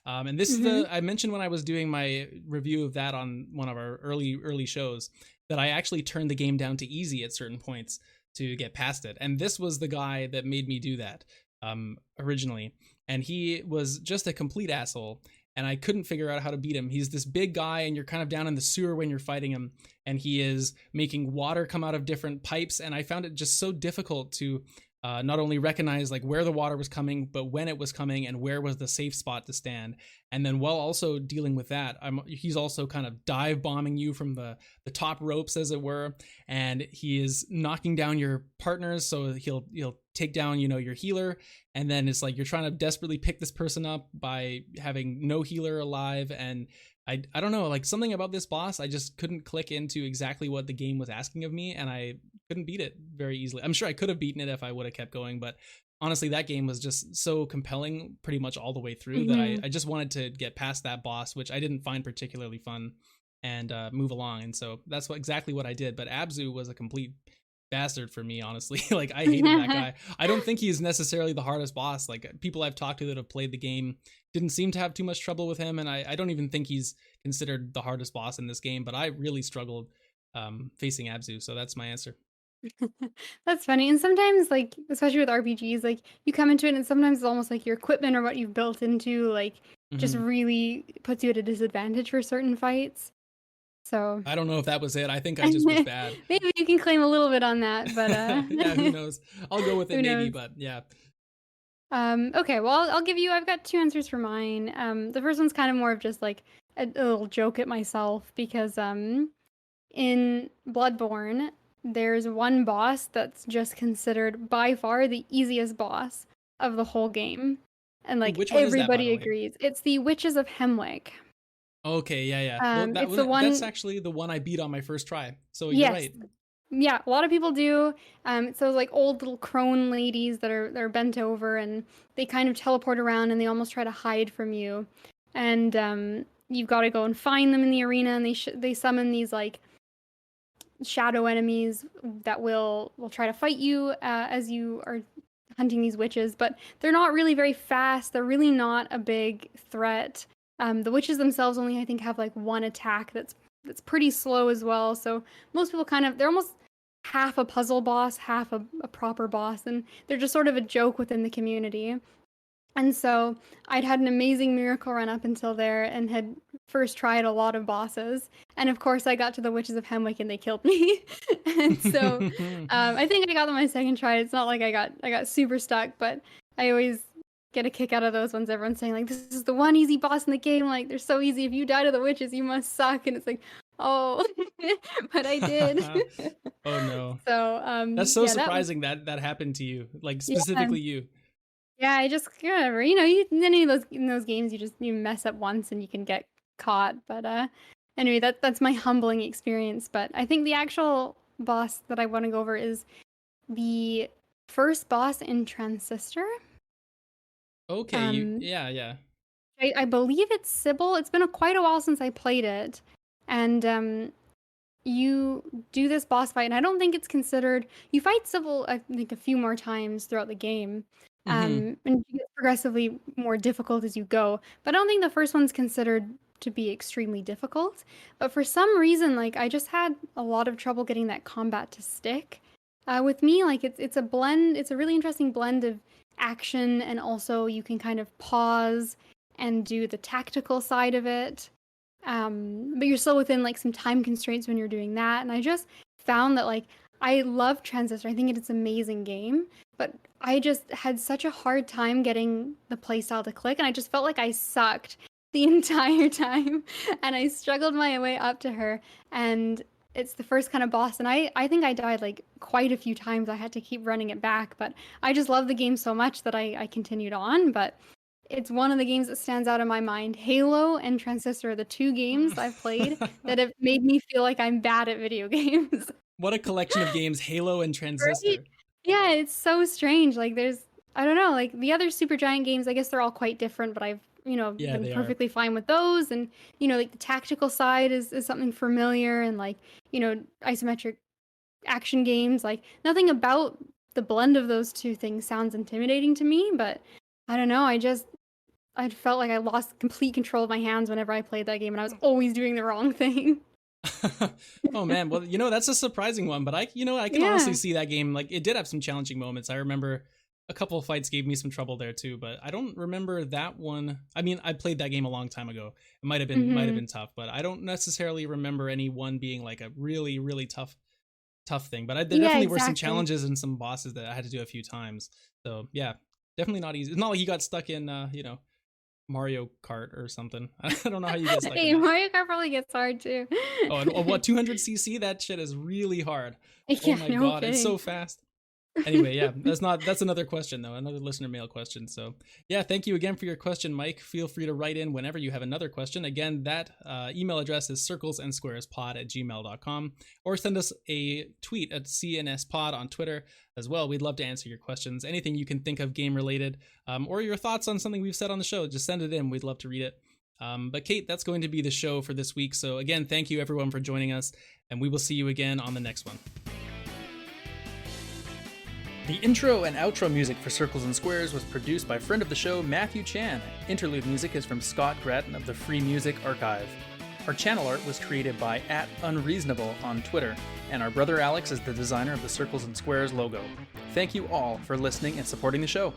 And this is Mhm. I mentioned when I was doing my review of that on one of our early shows that I actually turned the game down to easy at certain points to get past it. And this was the guy that made me do that originally. And he was just a complete asshole. And I couldn't figure out how to beat him. He's this big guy, and you're kind of down in the sewer when you're fighting him. And he is making water come out of different pipes. And I found it just so difficult to not only recognize like where the water was coming, but when it was coming and where was the safe spot to stand. And then while also dealing with that, he's also kind of dive bombing you from the top ropes, as it were, and he is knocking down your partners. So he'll take down your healer, and then it's like you're trying to desperately pick this person up by having no healer alive. And I don't know, like something about this boss, I just couldn't click into exactly what the game was asking of me, and I couldn't beat it very easily. I'm sure I could have beaten it if I would have kept going, but honestly, that game was just so compelling pretty much all the way through that I just wanted to get past that boss, which I didn't find particularly fun, and move along. And so that's exactly what I did. But Abzu was a complete bastard for me, honestly. Like, I hated that guy. I don't think he's necessarily the hardest boss. Like, people I've talked to that have played the game didn't seem to have too much trouble with him, and I don't even think he's considered the hardest boss in this game, but I really struggled facing Abzu, so that's my answer. That's funny. And sometimes, like, especially with RPGs, like, you come into it and sometimes it's almost like your equipment or what you've built into, like, just really puts you at a disadvantage for certain fights. So I don't know if that was it. I think I just was bad. maybe you can claim a little bit on that, but yeah, who knows? I'll go with it who maybe, knows? but yeah. Okay, well, I'll give you. I've got two answers for mine. The first one's kind of more of just like a little joke at myself because in Bloodborne, there's one boss that's just considered by far the easiest boss of the whole game, and Ooh, like which one is that, by everybody the way? agrees. It's the Witches of Hemwick. Okay, yeah. No, It's the that's one. actually the one I beat on my first try. So you're Yes. right. Yeah, a lot of people do. It's those like old little crone ladies that are they're bent over and they kind of teleport around and they almost try to hide from you. And you've got to go and find them in the arena, and they summon these like shadow enemies that will try to fight you as you are hunting these witches. But they're not really very fast. They're really not a big threat. The witches themselves only I think have like one attack that's pretty slow as well. So most people they're almost half a puzzle boss, half a proper boss, and they're just sort of a joke within the community. And so I'd had an amazing miracle run up until there and had first tried a lot of bosses. And of course, I got to the Witches of Hemwick and they killed me. And so I think I got them my second try. It's not like I got super stuck, but I always get a kick out of those ones. Everyone's saying like, this is the one easy boss in the game. Like, they're so easy. If you die to the witches, you must suck. And it's like, oh, but I did. Oh no. So That's so yeah, surprising that happened to you. Like, yeah. specifically you. Yeah, I just whatever. In any of those in those games, you mess up once and you can get caught. But anyway, that's my humbling experience. But I think the actual boss that I want to go over is the first boss in Transistor. Okay, yeah. I believe it's Sybil. It's been quite a while since I played it, and you do this boss fight, and I don't think it's considered. You fight Sybil, I think, a few more times throughout the game, and it gets progressively more difficult as you go. But I don't think the first one's considered to be extremely difficult. But for some reason, like I just had a lot of trouble getting that combat to stick. With me, like it's a blend. It's a really interesting blend of action, and also you can kind of pause and do the tactical side of it. But you're still within like some time constraints when you're doing that. And I just found that like I love Transistor. I think it's an amazing game, but I just had such a hard time getting the playstyle to click, and I just felt like I sucked the entire time, and I struggled my way up to her, and it's the first kind of boss, and I think I died like quite a few times. I had to keep running it back, but I just love the game so much that I continued on, but it's one of the games that stands out in my mind. Halo and Transistor are the two games I've played that have made me feel like I'm bad at video games. What a collection of games, Halo and Transistor. Right? Yeah, it's so strange. Like I don't know, like the other Supergiant games, I guess they're all quite different, but I've, been perfectly fine with those. And, like the tactical side is something familiar, and like, isometric action games, like nothing about the blend of those two things sounds intimidating to me, but I don't know, I felt like I lost complete control of my hands whenever I played that game, and I was always doing the wrong thing. Oh man, well, that's a surprising one, but I can honestly see that game, like it did have some challenging moments. I remember a couple of fights gave me some trouble there too, but I don't remember that one. I mean, I played that game a long time ago. It might have been tough, but I don't necessarily remember any one being like a really, really tough thing. But there definitely were some challenges and some bosses that I had to do a few times. So yeah, definitely not easy. It's not like you got stuck in Mario Kart or something. I don't know how you get stuck. Hey, Mario Kart probably gets hard too. Oh, and what 200cc? That shit is really hard. Yeah, oh my god, kidding. It's so fast. Anyway, yeah, that's another question though, another listener mail question. So yeah, thank you again for your question, Mike. Feel free to write in whenever you have another question. Again, that email address is circlesandsquarespod@gmail.com, or send us a tweet at CNSpod on Twitter as well. We'd love to answer your questions, anything you can think of game related, or your thoughts on something we've said on the show. Just send it in. We'd love to read it. But Kate, that's going to be the show for this week. So again, thank you everyone for joining us, and we will see you again on the next one. The intro and outro music for Circles and Squares was produced by friend of the show, Matthew Chan. Interlude music is from Scott Gratton of the Free Music Archive. Our channel art was created by @unreasonable on Twitter, and our brother Alex is the designer of the Circles and Squares logo. Thank you all for listening and supporting the show.